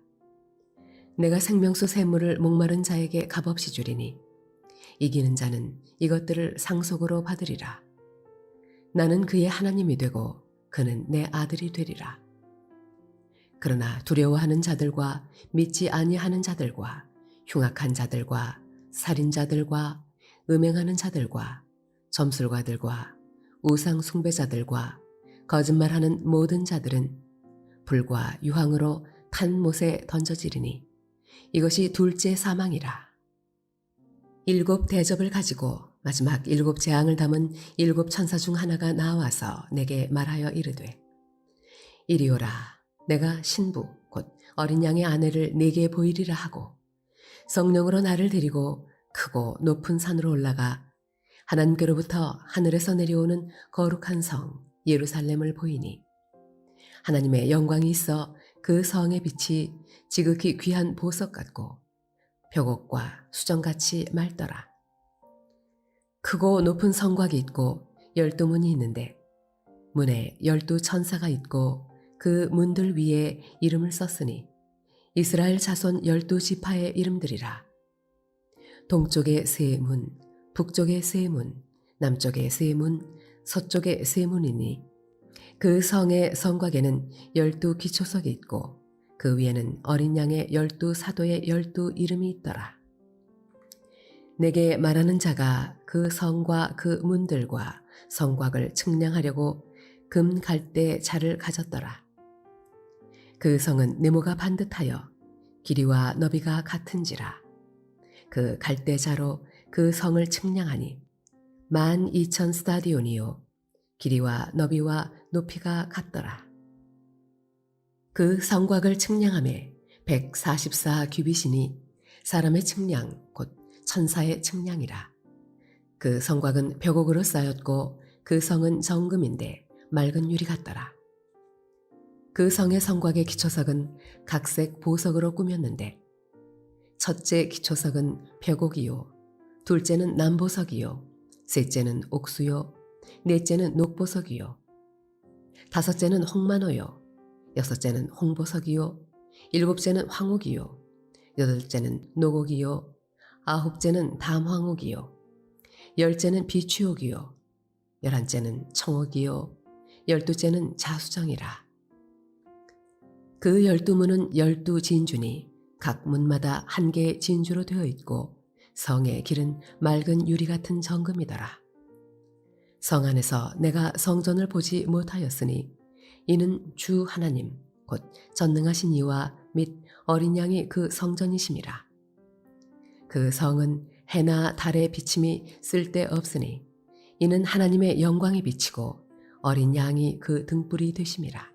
내가 생명수 샘물을 목마른 자에게 값없이 주리니 이기는 자는 이것들을 상속으로 받으리라. 나는 그의 하나님이 되고 그는 내 아들이 되리라. 그러나 두려워하는 자들과 믿지 아니하는 자들과 흉악한 자들과 살인자들과 음행하는 자들과 점술가들과 우상 숭배자들과 거짓말하는 모든 자들은 불과 유황으로 탄 못에 던져지리니 이것이 둘째 사망이라. 7 대접을 가지고 마지막 7 재앙을 담은 7 천사 중 하나가 나와서 내게 말하여 이르되 이리 오라. 내가 신부 곧 어린 양의 아내를 네게 보이리라 하고 성령으로 나를 데리고 크고 높은 산으로 올라가 하나님께로부터 하늘에서 내려오는 거룩한 성 예루살렘을 보이니 하나님의 영광이 있어 그 성의 빛이 지극히 귀한 보석 같고 벽옥과 수정같이 맑더라. 크고 높은 성곽이 있고 12문이 있는데 문에 12 천사가 있고 그 문들 위에 이름을 썼으니 이스라엘 자손 12지파의 이름들이라. 동쪽에 3문, 북쪽에 3문, 남쪽에 3문, 서쪽에 3문이니 그 성의 성곽에는 12 기초석이 있고 그 위에는 어린 양의 12 사도의 12 이름이 있더라. 내게 말하는 자가 그 성과 그 문들과 성곽을 측량하려고 금 갈대 자를 가졌더라. 그 성은 네모가 반듯하여 길이와 너비가 같은지라. 그 갈대자로 그 성을 측량하니 12,000 스타디온이요 길이와 너비와 높이가 같더라. 그 성곽을 측량함에 144 규빗이니 사람의 측량 곧 천사의 측량이라. 그 성곽은 벽옥으로 쌓였고 그 성은 정금인데 맑은 유리 같더라. 그 성의 성곽의 기초석은 각색 보석으로 꾸몄는데 첫째 기초석은 벽옥이요 둘째는 남보석이요 셋째는 옥수요 넷째는 녹보석이요 다섯째는 홍만호요 여섯째는 홍보석이요 일곱째는 황옥이요 여덟째는 녹옥이요 아홉째는 담황옥이요 열째는 비추옥이요 11째는 청옥이요 12째는 자수정이라. 그 12문은 12 진주니 각 문마다 한 개의 진주로 되어 있고 성의 길은 맑은 유리 같은 정금이더라. 성 안에서 내가 성전을 보지 못하였으니 이는 주 하나님 곧 전능하신 이와 및 어린 양이 그 성전이심이라. 그 성은 해나 달의 비침이 쓸데없으니 이는 하나님의 영광이 비치고 어린 양이 그 등불이 되심이라.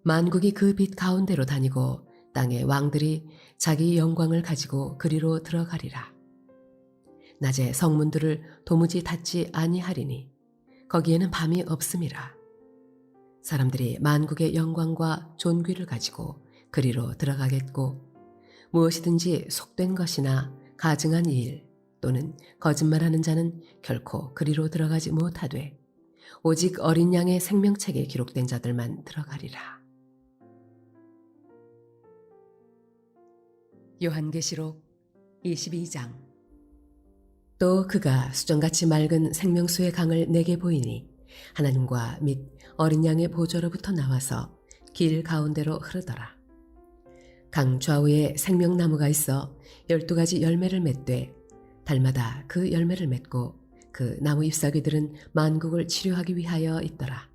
만국이 그 빛 가운데로 다니고 땅의 왕들이 자기 영광을 가지고 그리로 들어가리라. 낮에 성문들을 도무지 닫지 아니하리니 거기에는 밤이 없음이라. 사람들이 만국의 영광과 존귀를 가지고 그리로 들어가겠고 무엇이든지 속된 것이나 가증한 일 또는 거짓말하는 자는 결코 그리로 들어가지 못하되 오직 어린 양의 생명책에 기록된 자들만 들어가리라. 요한계시록 22장. 또 그가 수정같이 맑은 생명수의 강을 내게 보이니 하나님과 및 어린 양의 보좌로부터 나와서 길 가운데로 흐르더라. 강 좌우에 생명나무가 있어 12가지 열매를 맺되 달마다 그 열매를 맺고 그 나무 잎사귀들은 만국을 치료하기 위하여 있더라.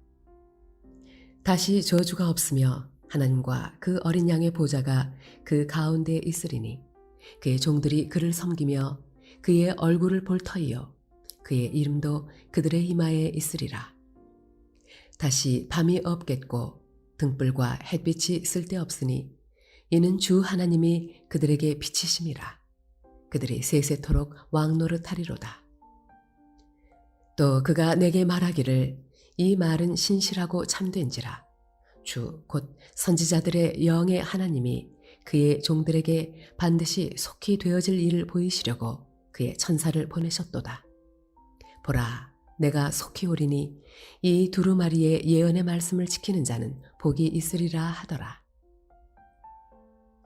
다시 저주가 없으며 하나님과 그 어린 양의 보좌가 그 가운데에 있으리니 그의 종들이 그를 섬기며 그의 얼굴을 볼 터이요 그의 이름도 그들의 이마에 있으리라. 다시 밤이 없겠고 등불과 햇빛이 쓸데없으니 이는 주 하나님이 그들에게 비치심이라. 그들이 세세토록 왕노릇하리로다. 또 그가 내게 말하기를 이 말은 신실하고 참된지라. 주 곧 선지자들의 영의 하나님이 그의 종들에게 반드시 속히 되어질 일을 보이시려고 그의 천사를 보내셨도다. 보라, 내가 속히 오리니 이 두루마리의 예언의 말씀을 지키는 자는 복이 있으리라 하더라.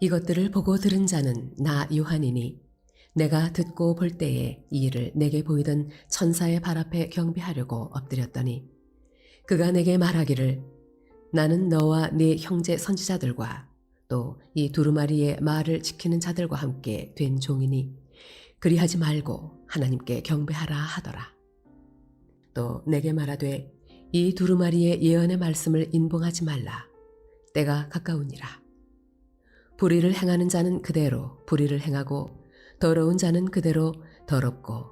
이것들을 보고 들은 자는 나 요한이니 내가 듣고 볼 때에 이 일을 내게 보이던 천사의 발 앞에 경배하려고 엎드렸더니 그가 내게 말하기를 나는 너와 네 형제 선지자들과 또 이 두루마리의 말을 지키는 자들과 함께 된 종이니 그리하지 말고 하나님께 경배하라 하더라. 또 내게 말하되 이 두루마리의 예언의 말씀을 인봉하지 말라. 때가 가까우니라. 불의를 행하는 자는 그대로 불의를 행하고 더러운 자는 그대로 더럽고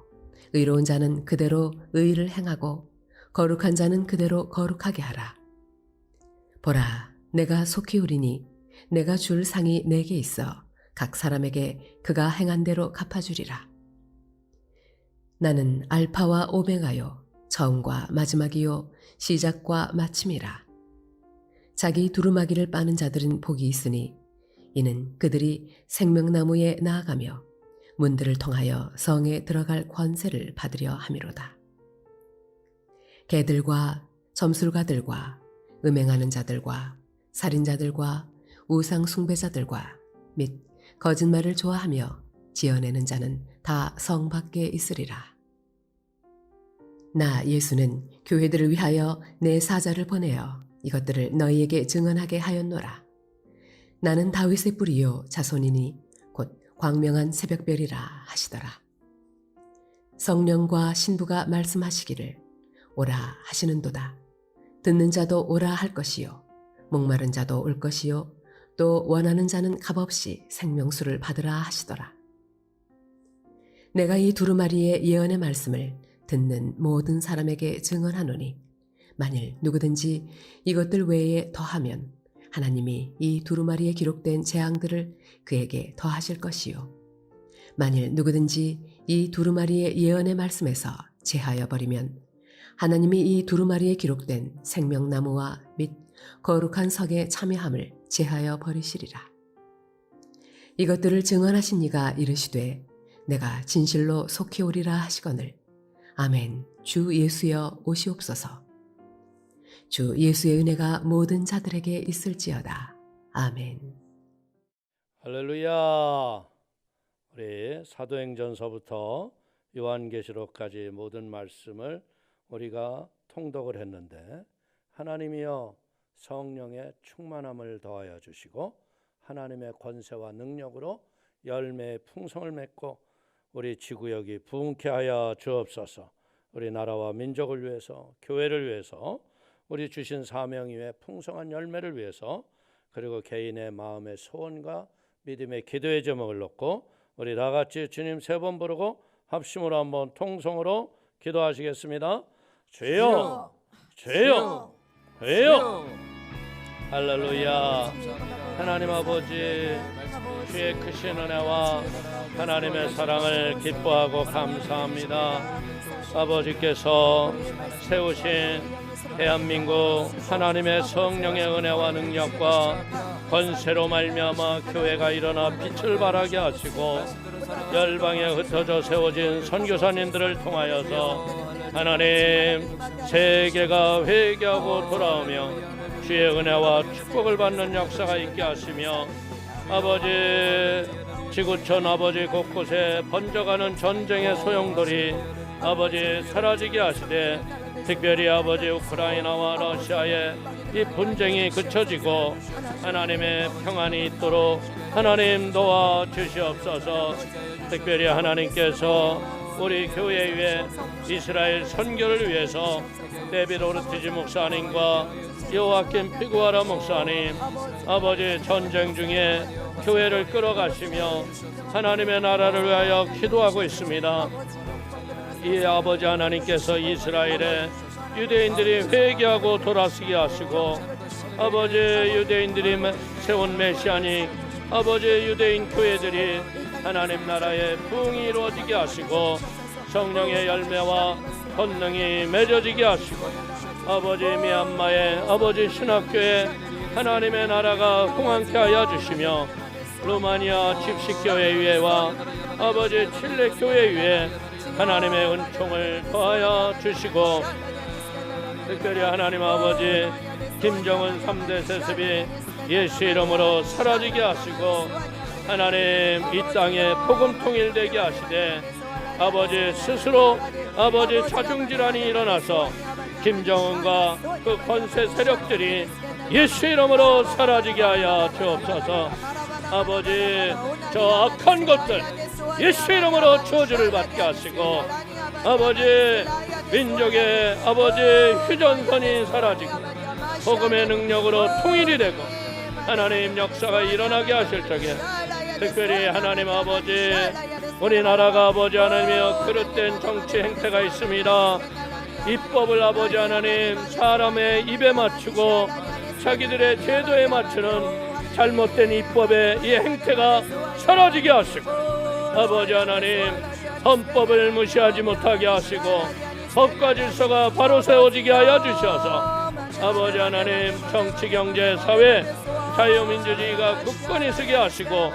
의로운 자는 그대로 의를 행하고 거룩한 자는 그대로 거룩하게 하라. 보라, 내가 속히 오리니 내가 줄 상이 내게 있어 각 사람에게 그가 행한 대로 갚아주리라. 나는 알파와 오메가요 처음과 마지막이요 시작과 마침이라. 자기 두루마기를 빠는 자들은 복이 있으니 이는 그들이 생명나무에 나아가며 문들을 통하여 성에 들어갈 권세를 받으려 함이로다. 개들과 점술가들과 음행하는 자들과 살인자들과 우상 숭배자들과 및 거짓말을 좋아하며 지어내는 자는 다 성 밖에 있으리라. 나 예수는 교회들을 위하여 내 사자를 보내어 이것들을 너희에게 증언하게 하였노라. 나는 다윗의 뿌리요 자손이니 곧 광명한 새벽별이라 하시더라. 성령과 신부가 말씀하시기를 오라 하시는도다. 듣는 자도 오라 할 것이요 목마른 자도 올 것이요 또 원하는 자는 값없이 생명수를 받으라 하시더라. 내가 이 두루마리의 예언의 말씀을 듣는 모든 사람에게 증언하노니 만일 누구든지 이것들 외에 더하면 하나님이 이 두루마리에 기록된 재앙들을 그에게 더하실 것이요 만일 누구든지 이 두루마리의 예언의 말씀에서 제하여 버리면 하나님이 이 두루마리에 기록된 생명나무와 및 거룩한 석의 참여함을 제하여 버리시리라. 이것들을 증언하신 이가 이르시되 내가 진실로 속히 오리라 하시거늘 아멘. 주 예수여 오시옵소서. 주 예수의 은혜가 모든 자들에게 있을지어다. 아멘. 할렐루야. 우리 사도행전서부터 요한계시록까지 모든 말씀을 우리가 통독을 했는데 하나님이여 성령의 충만함을 더하여 주시고 하나님의 권세와 능력으로 열매의 풍성을 맺고 우리 지구역이 부흥케 하여 주옵소서. 우리 나라와 민족을 위해서 교회를 위해서 우리 주신 사명 위에 풍성한 열매를 위해서 그리고 개인의 마음의 소원과 믿음의 기도의 제목을 놓고 우리 다 같이 주님 세 번 부르고 합심으로 한번 통성으로 기도하시겠습니다. 주여, 주여, 주여. 할렐루야. 하나님 아버지 주의 크신 은혜와 하나님의 사랑을 기뻐하고 감사합니다. 아버지께서 세우신 대한민국 하나님의 성령의 은혜와 능력과 권세로 말미암아 교회가 일어나 빛을 발하게 하시고 열방에 흩어져 세워진 선교사님들을 통하여서 하나님 세계가 회개하고 돌아오며 주의 은혜와 축복을 받는 역사가 있게 하시며 아버지 지구촌 아버지 곳곳에 번져가는 전쟁의 소용돌이 아버지 사라지게 하시되 특별히 아버지 우크라이나와 러시아의 이 분쟁이 그쳐지고 하나님의 평안이 있도록 하나님 도와주시옵소서. 특별히 하나님께서 우리 교회 위에 이스라엘 선교를 위해서 데빗 오르티지 목사님과 요아킴 피구아라 목사님 아버지 전쟁 중에 교회를 끌어가시며 하나님의 나라를 위하여 기도하고 있습니다. 이 아버지 하나님께서 이스라엘에 유대인들이 회개하고 돌아서게 하시고 아버지 유대인들이 세운 메시아니 아버지 유대인 교회들이 하나님 나라의 부흥이 이루어지게 하시고 성령의 열매와 권능이 맺어지게 하시고 아버지 미얀마의 아버지 신학교에 하나님의 나라가 흥왕케 하여 주시며 루마니아 집식교회 위에와 아버지 칠레 교회 위에 하나님의 은총을 더하여 주시고 특별히 하나님 아버지 김정은 3대 세습이 예수 이름으로 사라지게 하시고 하나님 이 땅에 복음 통일되게 하시되 아버지 스스로 아버지 자중질환이 일어나서 김정은과 그 권세 세력들이 예수 이름으로 사라지게 하여 주옵소서. 아버지 저 악한 것들 예수 이름으로 저주를 받게 하시고 아버지 민족의 아버지 휴전선이 사라지고 복음의 능력으로 통일이 되고 하나님 역사가 일어나게 하실 적에 특별히 하나님 아버지 우리나라가 아버지 하나님이여 그릇된 정치 행태가 있습니다. 입법을 아버지 하나님 사람의 입에 맞추고 자기들의 제도에 맞추는 잘못된 입법의 이 행태가 사라지게 하시고 아버지 하나님 헌법을 무시하지 못하게 하시고 법과 질서가 바로 세워지게 하여 주셔서 아버지 하나님 정치, 경제, 사회, 자유민주주의가 굳건히 서게 하시고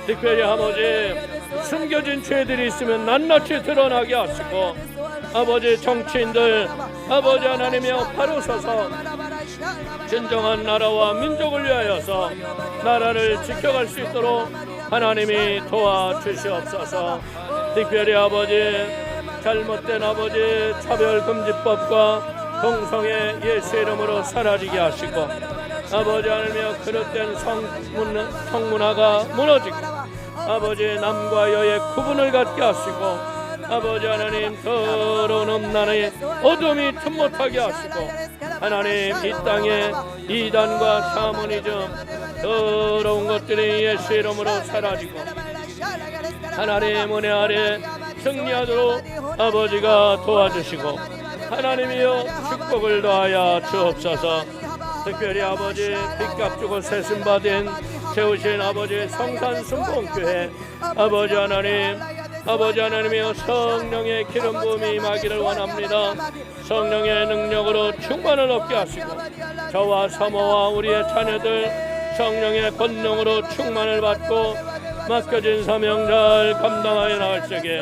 특별히 아버지 숨겨진 죄들이 있으면 낱낱이 드러나게 하시고 아버지 정치인들 아버지 하나님이여 바로 서서 진정한 나라와 민족을 위하여서 나라를 지켜갈 수 있도록 하나님이 도와주시옵소서. 특별히 아버지 잘못된 아버지 차별금지법과 동성애 예수 이름으로 사라지게 하시고 아버지 하나님이여 그릇된 성문화가 무너지고 아버지 남과 여의 구분을 갖게 하시고 아버지 하나님 더러운 음란의 어둠이 틈못하게 하시고 하나님 이 땅에 이단과 샤머니즘 더러운 것들이 예수 이름으로 사라지고 하나님 은혜 아래 승리하도록 아버지가 도와주시고 하나님이여 축복을 더하여 주옵소서. 특별히 아버지 빚값 주고 세심받은 세우신 아버지 성산순복교회 아버지 하나님이여 성령의 기름 부음이 임하기를 원합니다. 성령의 능력으로 충만을 얻게 하시고 저와 사모와 우리의 자녀들 성령의 권능으로 충만을 받고 맡겨진 사명 잘 감당하여 나갈 적에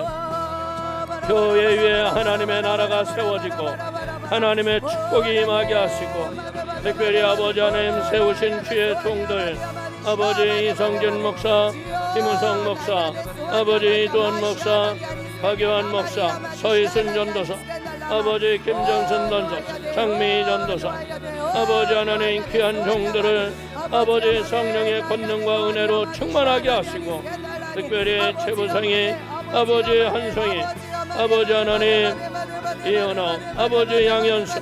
교회 위에 하나님의 나라가 세워지고 하나님의 축복이 임하게 하시고 특별히 아버지 하나님 세우신 주의 종들 아버지 이성준 목사, 김우성 목사, 아버지 이두원 목사, 박요한 목사, 서희순 전도사, 아버지 김정순 전도사, 장미 전도사 아버지 하나님 귀한 종들을 아버지 성령의 권능과 은혜로 충만하게 하시고 특별히 최부성이 아버지 한송이 아버지 하나님 이은호 아버지 양현수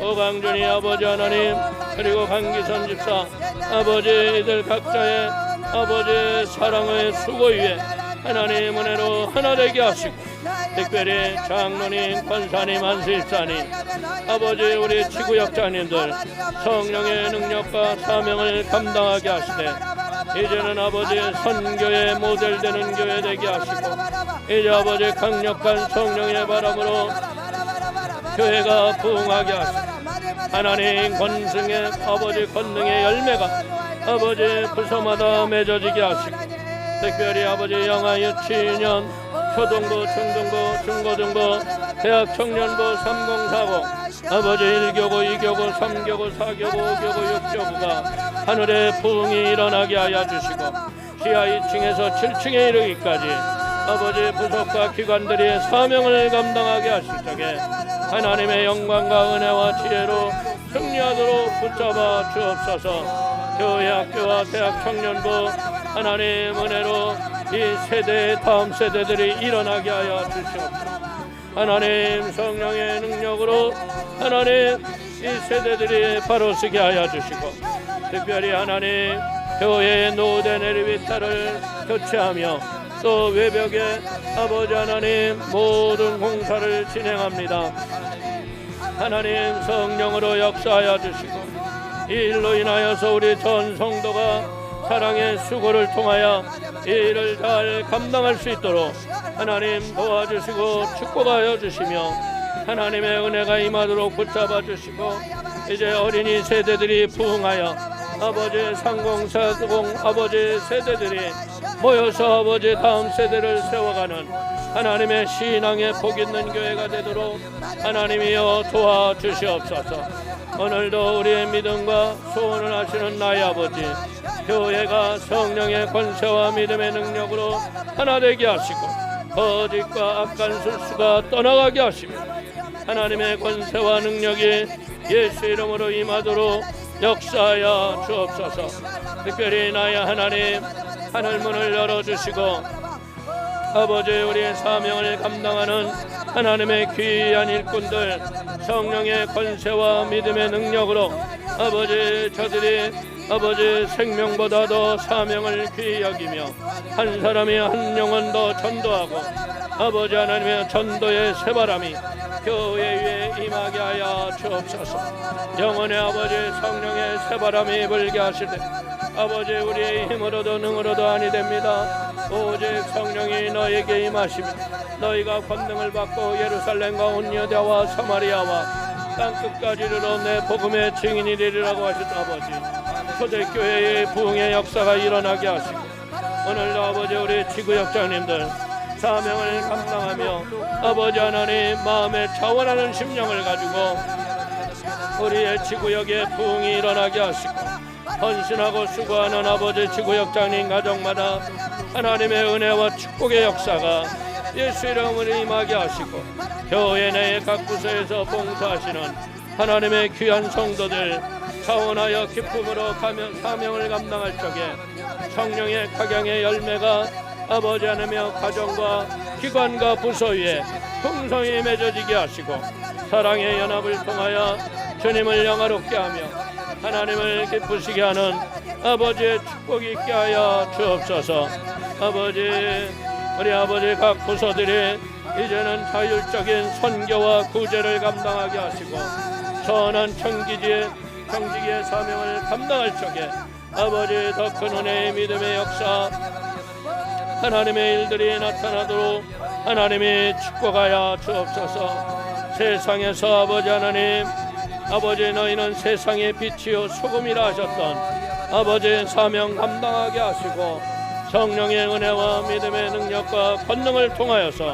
오강준이 아버지 하나님 그리고 강기선 집사 아버지 이들 각자의 아버지 사랑의 수고 위에 하나님 은혜로 하나 되게 하시고 특별히 장로님, 권사님, 안수일사님 아버지 우리 지구역장님들 성령의 능력과 사명을 감당하게 하시되 이제는 아버지 선교의 모델 되는 교회 되게 하시고 이제 아버지 강력한 성령의 바람으로 교회가 부흥하게 하시고 하나님 권승의 아버지 권능의 열매가 아버지 부서마다 맺어지게 하시고 특별히 아버지 영아 유치원 초등부 중등부 중고등부 대학 청년부 3040 아버지 1교구 2교구 3교구 4교구 5교구 6교구가 하늘의 부흥이 일어나게 하여 주시고 지하 2층에서 7층에 이르기까지 아버지 부속과 기관들이 사명을 감당하게 하실 적에 하나님의 영광과 은혜와 지혜로 승리하도록 붙잡아 주옵소서. 교회 학교와 대학 청년부 하나님 은혜로 이 세대 다음 세대들이 일어나게 하여 주시옵소서. 하나님 성령의 능력으로 하나님 이 세대들이 바로 서게 하여 주시고 특별히 하나님 교회의 노후된 엘리베이터를 교체하며 또 외벽에 아버지 하나님 모든 공사를 진행합니다. 하나님 성령으로 역사하여 주시고 이 일로 인하여서 우리 전 성도가 사랑의 수고를 통하여 이 일을 잘 감당할 수 있도록 하나님 도와주시고 축복하여 주시며 하나님의 은혜가 임하도록 붙잡아 주시고 이제 어린이 세대들이 부흥하여 아버지 상공사공 아버지 세대들이 모여서 아버지 다음 세대를 세워가는 하나님의 신앙의 복 있는 교회가 되도록 하나님이여 도와주시옵소서. 오늘도 우리의 믿음과 소원을 하시는 나의 아버지, 교회가 성령의 권세와 믿음의 능력으로 하나 되게 하시고 거짓과 악한 술수가 떠나가게 하시며 하나님의 권세와 능력이 예수 이름으로 임하도록 역사하여 주옵소서. 특별히 나의 하나님, 하늘문을 열어주시고 아버지 우리의 사명을 감당하는 하나님의 귀한 일꾼들 성령의 권세와 믿음의 능력으로 아버지 저들이 아버지 생명보다 더 사명을 귀히 여기며 한 사람이 한 영혼 더 전도하고 아버지 하나님의 전도의 새바람이 교회 위에 임하게 하여 주옵소서. 영원의 아버지 성령의 새바람이 불게 하시되 아버지 우리의 힘으로도 능으로도 아니 됩니다. 오직 성령이 너에게 임하시며 너희가 권능을 받고 예루살렘과 온 유대와 사마리아와 땅끝까지 이르러 내 복음의 증인이 되리라고 하신 아버지 초대교회의 부흥의 역사가 일어나게 하시고 오늘도 아버지 우리 지구역장님들 사명을 감당하며 아버지 하나님 마음에 차원하는 심령을 가지고 우리의 지구역에 부흥이 일어나게 하시고 헌신하고 수고하는 아버지 지구역장님 가정마다 하나님의 은혜와 축복의 역사가 예수 이름으로 임하게 하시고 교회 내의 각 부서에서 봉사하시는 하나님의 귀한 성도들 차원하여 기쁨으로 사명을 감당할 적에 성령의 각양의 열매가 아버지 하나며 가정과 기관과 부서 위에 풍성히 맺어지게 하시고 사랑의 연합을 통하여 주님을 영화롭게 하며 하나님을 기쁘시게 하는 아버지의 축복이 있게 하여 주옵소서. 아버지 우리 아버지 각 부서들이 이제는 자율적인 선교와 구제를 감당하게 하시고 선한 청지기의 사명을 감당할 적에 아버지 더 큰 은혜의 믿음의 역사 하나님의 일들이 나타나도록 하나님이 축복하여 주옵소서. 세상에서 아버지 하나님 아버지 너희는 세상의 빛이요 소금이라 하셨던 아버지의 사명 감당하게 하시고 성령의 은혜와 믿음의 능력과 권능을 통하여서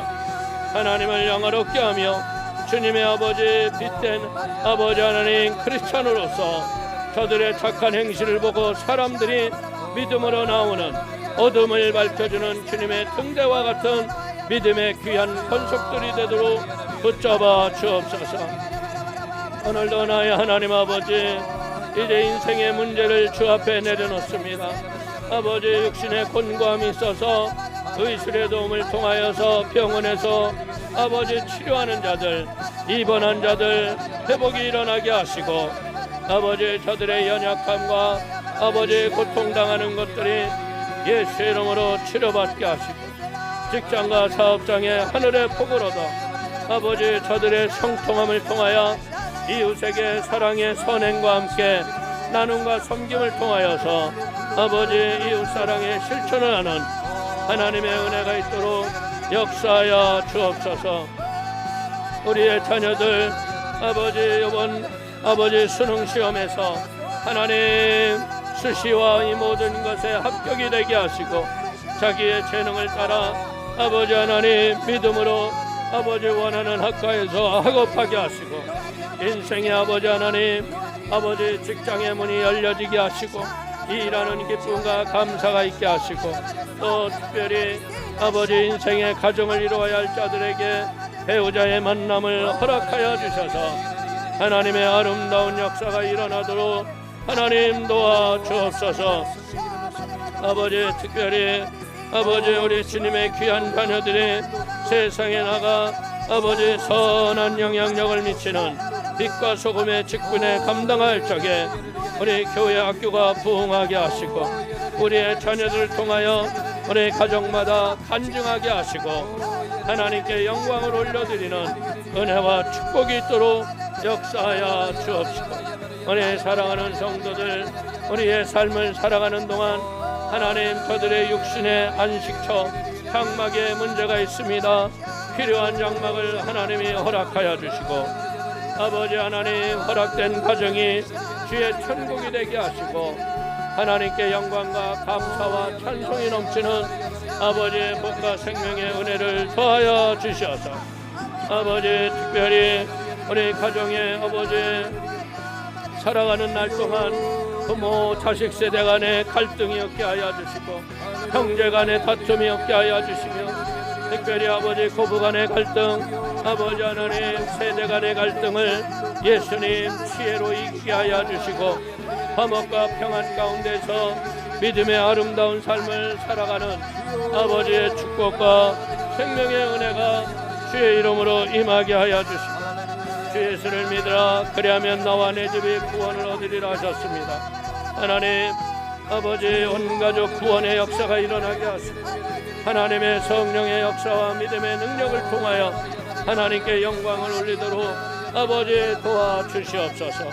하나님을 영화롭게 하며 주님의 아버지 빛된 아버지 하나님 크리스찬으로서 저들의 착한 행실을 보고 사람들이 믿음으로 나오는 어둠을 밝혀주는 주님의 등대와 같은 믿음의 귀한 권속들이 되도록 붙잡아 주옵소서. 오늘도 나의 하나님 아버지 이제 인생의 문제를 주 앞에 내려놓습니다. 아버지 육신의 곤고함이 있어서 의술의 도움을 통하여서 병원에서 아버지 치료하는 자들 입원한 자들 회복이 일어나게 하시고 아버지 저들의 연약함과 아버지 고통당하는 것들이 예수 이름으로 치료받게 하시고 직장과 사업장의 하늘의 복으로도 아버지 저들의 성통함을 통하여 이웃에게 사랑의 선행과 함께 나눔과 섬김을 통하여서 아버지 이웃사랑의 실천을 하는 하나님의 은혜가 있도록 역사하여 주옵소서. 우리의 자녀들 아버지 이번 아버지 수능시험에서 하나님 수시와 이 모든 것에 합격이 되게 하시고 자기의 재능을 따라 아버지 하나님 믿음으로 아버지 원하는 학과에서 학업하게 하시고 인생의 아버지 하나님 아버지 직장의 문이 열려지게 하시고 일하는 기쁨과 감사가 있게 하시고 또 특별히 아버지 인생의 가정을 이루어야 할 자들에게 배우자의 만남을 허락하여 주셔서 하나님의 아름다운 역사가 일어나도록 하나님 도와주옵소서. 아버지 특별히 아버지 우리 주님의 귀한 자녀들이 세상에 나가 아버지 선한 영향력을 미치는 빛과 소금의 직분에 감당할 적에 우리 교회 학교가 부흥하게 하시고 우리의 자녀들을 통하여 우리 가정마다 간증하게 하시고 하나님께 영광을 올려드리는 은혜와 축복이 있도록 역사하여 주옵시고 우리 사랑하는 성도들 우리의 삶을 살아가는 동안 하나님 저들의 육신의 안식처 장막에 문제가 있습니다. 필요한 장막을 하나님이 허락하여 주시고 아버지 하나님 허락된 가정이 주의 천국이 되게 하시고 하나님께 영광과 감사와 찬송이 넘치는 아버지의 복과 생명의 은혜를 더하여 주셔서 아버지 특별히 우리 가정의 아버지 살아가는 날 동안 부모 자식 세대 간의 갈등이 없게 하여 주시고 형제 간의 다툼이 없게 하여 주시며 특별히 아버지 고부 간의 갈등 아버지 하나님 세대 간의 갈등을 예수님 지혜로 이기게 하여 주시고 화목과 평안 가운데서 믿음의 아름다운 삶을 살아가는 아버지의 축복과 생명의 은혜가 주의 이름으로 임하게 하여 주시고 주 예수를 믿으라 그리하면 나와 내 집이 구원을 얻으리라 하셨습니다. 하나님 아버지 온 가족 구원의 역사가 일어나게 하시고 하나님의 성령의 역사와 믿음의 능력을 통하여 하나님께 영광을 올리도록 아버지 도와주시옵소서.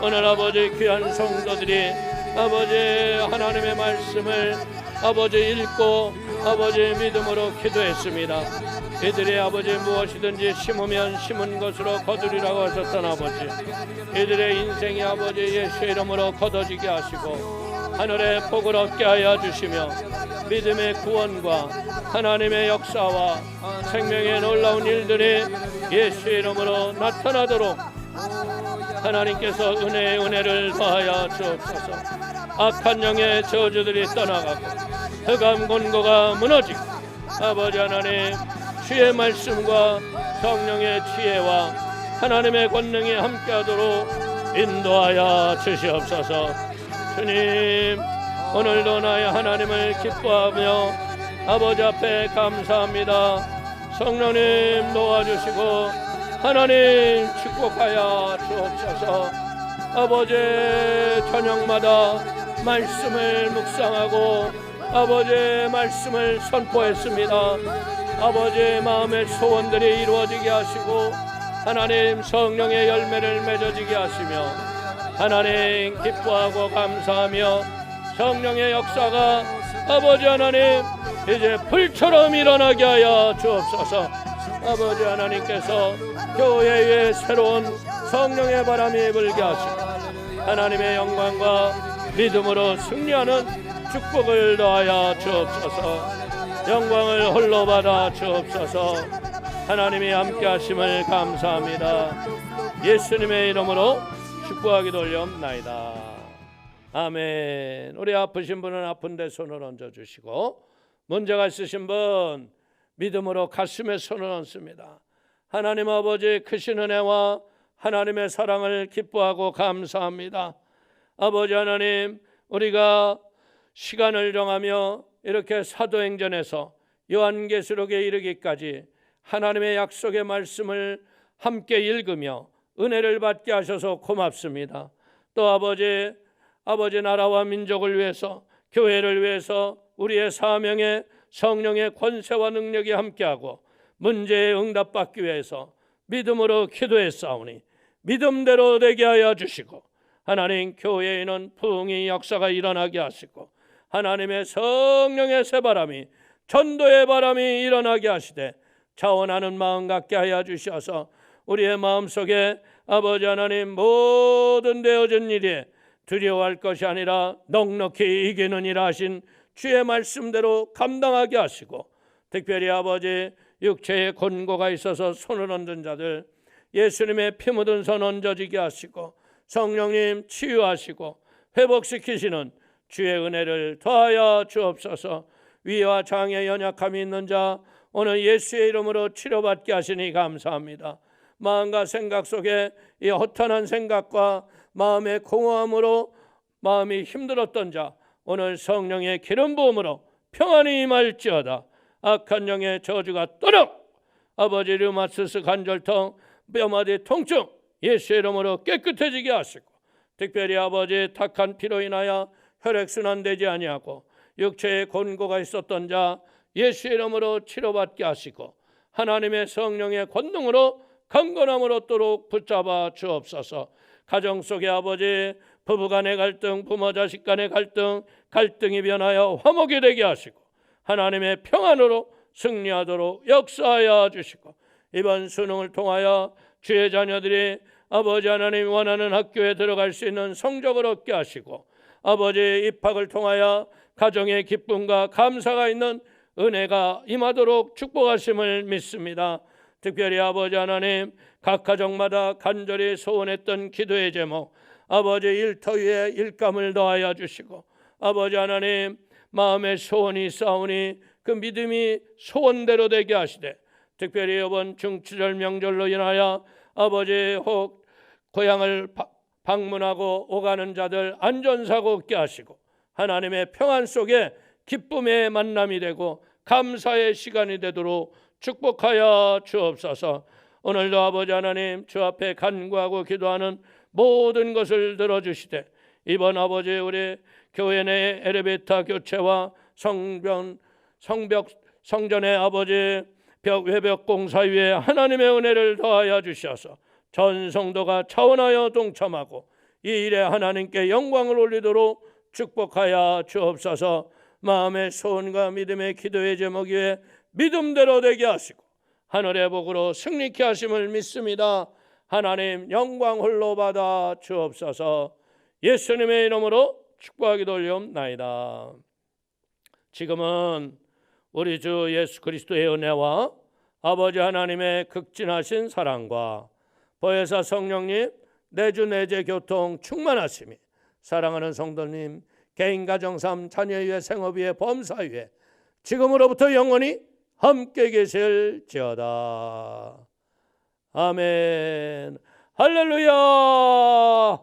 오늘 아버지 귀한 성도들이 아버지 하나님의 말씀을 아버지 읽고 아버지 믿음으로 기도했습니다. 이들이 아버지 무엇이든지 심으면 심은 것으로 거두리라고 하셨던 아버지 이들의 인생이 아버지 예수의 이름으로 거둬지게 하시고 하늘의 복을 얻게 하여 주시며 믿음의 구원과 하나님의 역사와 생명의 놀라운 일들이 예수의 이름으로 나타나도록 하나님께서 은혜의 은혜를 더하여 주옵소서. 악한 영의 저주들이 떠나가고 흑암 권고가 무너지고 아버지 하나님 주의 말씀과 성령의 지혜와 하나님의 권능이 함께하도록 인도하여 주시옵소서. 주님 오늘도 나의 하나님을 기뻐하며 아버지 앞에 감사합니다. 성령님 도와주시고 하나님 축복하여 주옵소서. 아버지 저녁마다 말씀을 묵상하고 아버지의 말씀을 선포했습니다. 아버지의 마음의 소원들이 이루어지게 하시고 하나님 성령의 열매를 맺어지게 하시며 하나님 기뻐하고 감사하며 성령의 역사가 아버지 하나님 이제 불처럼 일어나게 하여 주옵소서. 아버지 하나님께서 교회에 새로운 성령의 바람이 불게 하시고 하나님의 영광과 믿음으로 승리하는 축복을 더하여 주옵소서. 영광을 홀로 받아 주옵소서. 하나님이 함께 하심을 감사합니다. 예수님의 이름으로 축복하기도 올려옵나이다. 아멘. 우리 아프신 분은 아픈 데 손을 얹어 주시고 문제가 있으신 분 믿음으로 가슴에 손을 얹습니다. 하나님 아버지 크신 은혜와 하나님의 사랑을 기뻐하고 감사합니다. 아버지 하나님 우리가 시간을 정하며 이렇게 사도행전에서 요한계시록에 이르기까지 하나님의 약속의 말씀을 함께 읽으며 은혜를 받게 하셔서 고맙습니다. 또 아버지 나라와 민족을 위해서 교회를 위해서 우리의 사명에 성령의 권세와 능력이 함께하고 문제에 응답받기 위해서 믿음으로 기도했사오니 믿음대로 되게 하여 주시고 하나님 교회에는 부흥의 역사가 일어나게 하시고 하나님의 성령의 새바람이 전도의 바람이 일어나게 하시되 자원하는 마음 갖게 하여 주셔서 우리의 마음속에 아버지 하나님 모든 되어진 일에 두려워할 것이 아니라 넉넉히 이기는 일 하신 주의 말씀대로 감당하게 하시고 특별히 아버지 육체에 곤고가 있어서 손을 얹은 자들 예수님의 피 묻은 손 얹어지게 하시고 성령님 치유하시고 회복시키시는 주의 은혜를 더하여 주옵소서. 위와 장애 연약함이 있는 자 오늘 예수의 이름으로 치료받게 하시니 감사합니다. 마음과 생각 속에 이 허탄한 생각과 마음의 공허함으로 마음이 힘들었던 자 오늘 성령의 기름 부음으로 평안이 임할지어다. 악한 영의 저주가 떠나 아버지 류마티스 관절통 뼈마디 통증 예수의 이름으로 깨끗해지게 하시고 특별히 아버지 탁한 피로 인하여 혈액순환 되지 아니하고 육체에 곤고가 있었던 자 예수의 이름으로 치료받게 하시고 하나님의 성령의 권능으로 강건함으로 또록 붙잡아 주옵소서. 가정 속의 아버지 부부간의 갈등 부모 자식 간의 갈등이 변하여 화목이 되게 하시고 하나님의 평안으로 승리하도록 역사하여 주시고, 이번 수능을 통하여 주의 자녀들이 아버지 하나님 원하는 학교에 들어갈 수 있는 성적을 얻게 하시고, 아버지의 입학을 통하여 가정의 기쁨과 감사가 있는 은혜가 임하도록 축복하심을 믿습니다. 특별히 아버지 하나님, 각 가정마다 간절히 소원했던 기도의 제목, 아버지 일터 위에 일감을 더하여 주시고, 아버지 하나님, 마음의 소원이 있사오니 그 믿음이 소원대로 되게 하시되, 특별히 이번 중추절 명절로 인하여 아버지 혹 고향을 방문하고 오가는 자들 안전사고 없게 하시고, 하나님의 평안 속에 기쁨의 만남이 되고 감사의 시간이 되도록 축복하여 주옵소서. 오늘도 아버지 하나님, 주 앞에 간구하고 기도하는 모든 것을 들어주시되, 이번 아버지 우리 교회 내 엘리베이터 교체와 성전의 아버지 외벽 공사 위에 하나님의 은혜를 더하여 주셔서 전 성도가 차원하여 동참하고 이 일에 하나님께 영광을 올리도록 축복하여 주옵소서. 마음의 소원과 믿음의 기도의 제목 위에 믿음대로 되게 하시고 하늘의 복으로 승리케 하심을 믿습니다. 하나님 영광 홀로 받아 주옵소서. 예수님의 이름으로 축복하기도 올리옵나이다. 지금은 우리 주 예수 그리스도의 은혜와 아버지 하나님의 극진하신 사랑과 보혜사 성령님 내주 내재 교통 충만하심이 사랑하는 성도님 개인 가정삶 자녀 위에 생업 위에 범사 위에 지금으로부터 영원히 함께 계실지어다. 아멘. 할렐루야.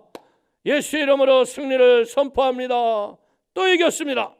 예수 이름으로 승리를 선포합니다. 또 이겼습니다.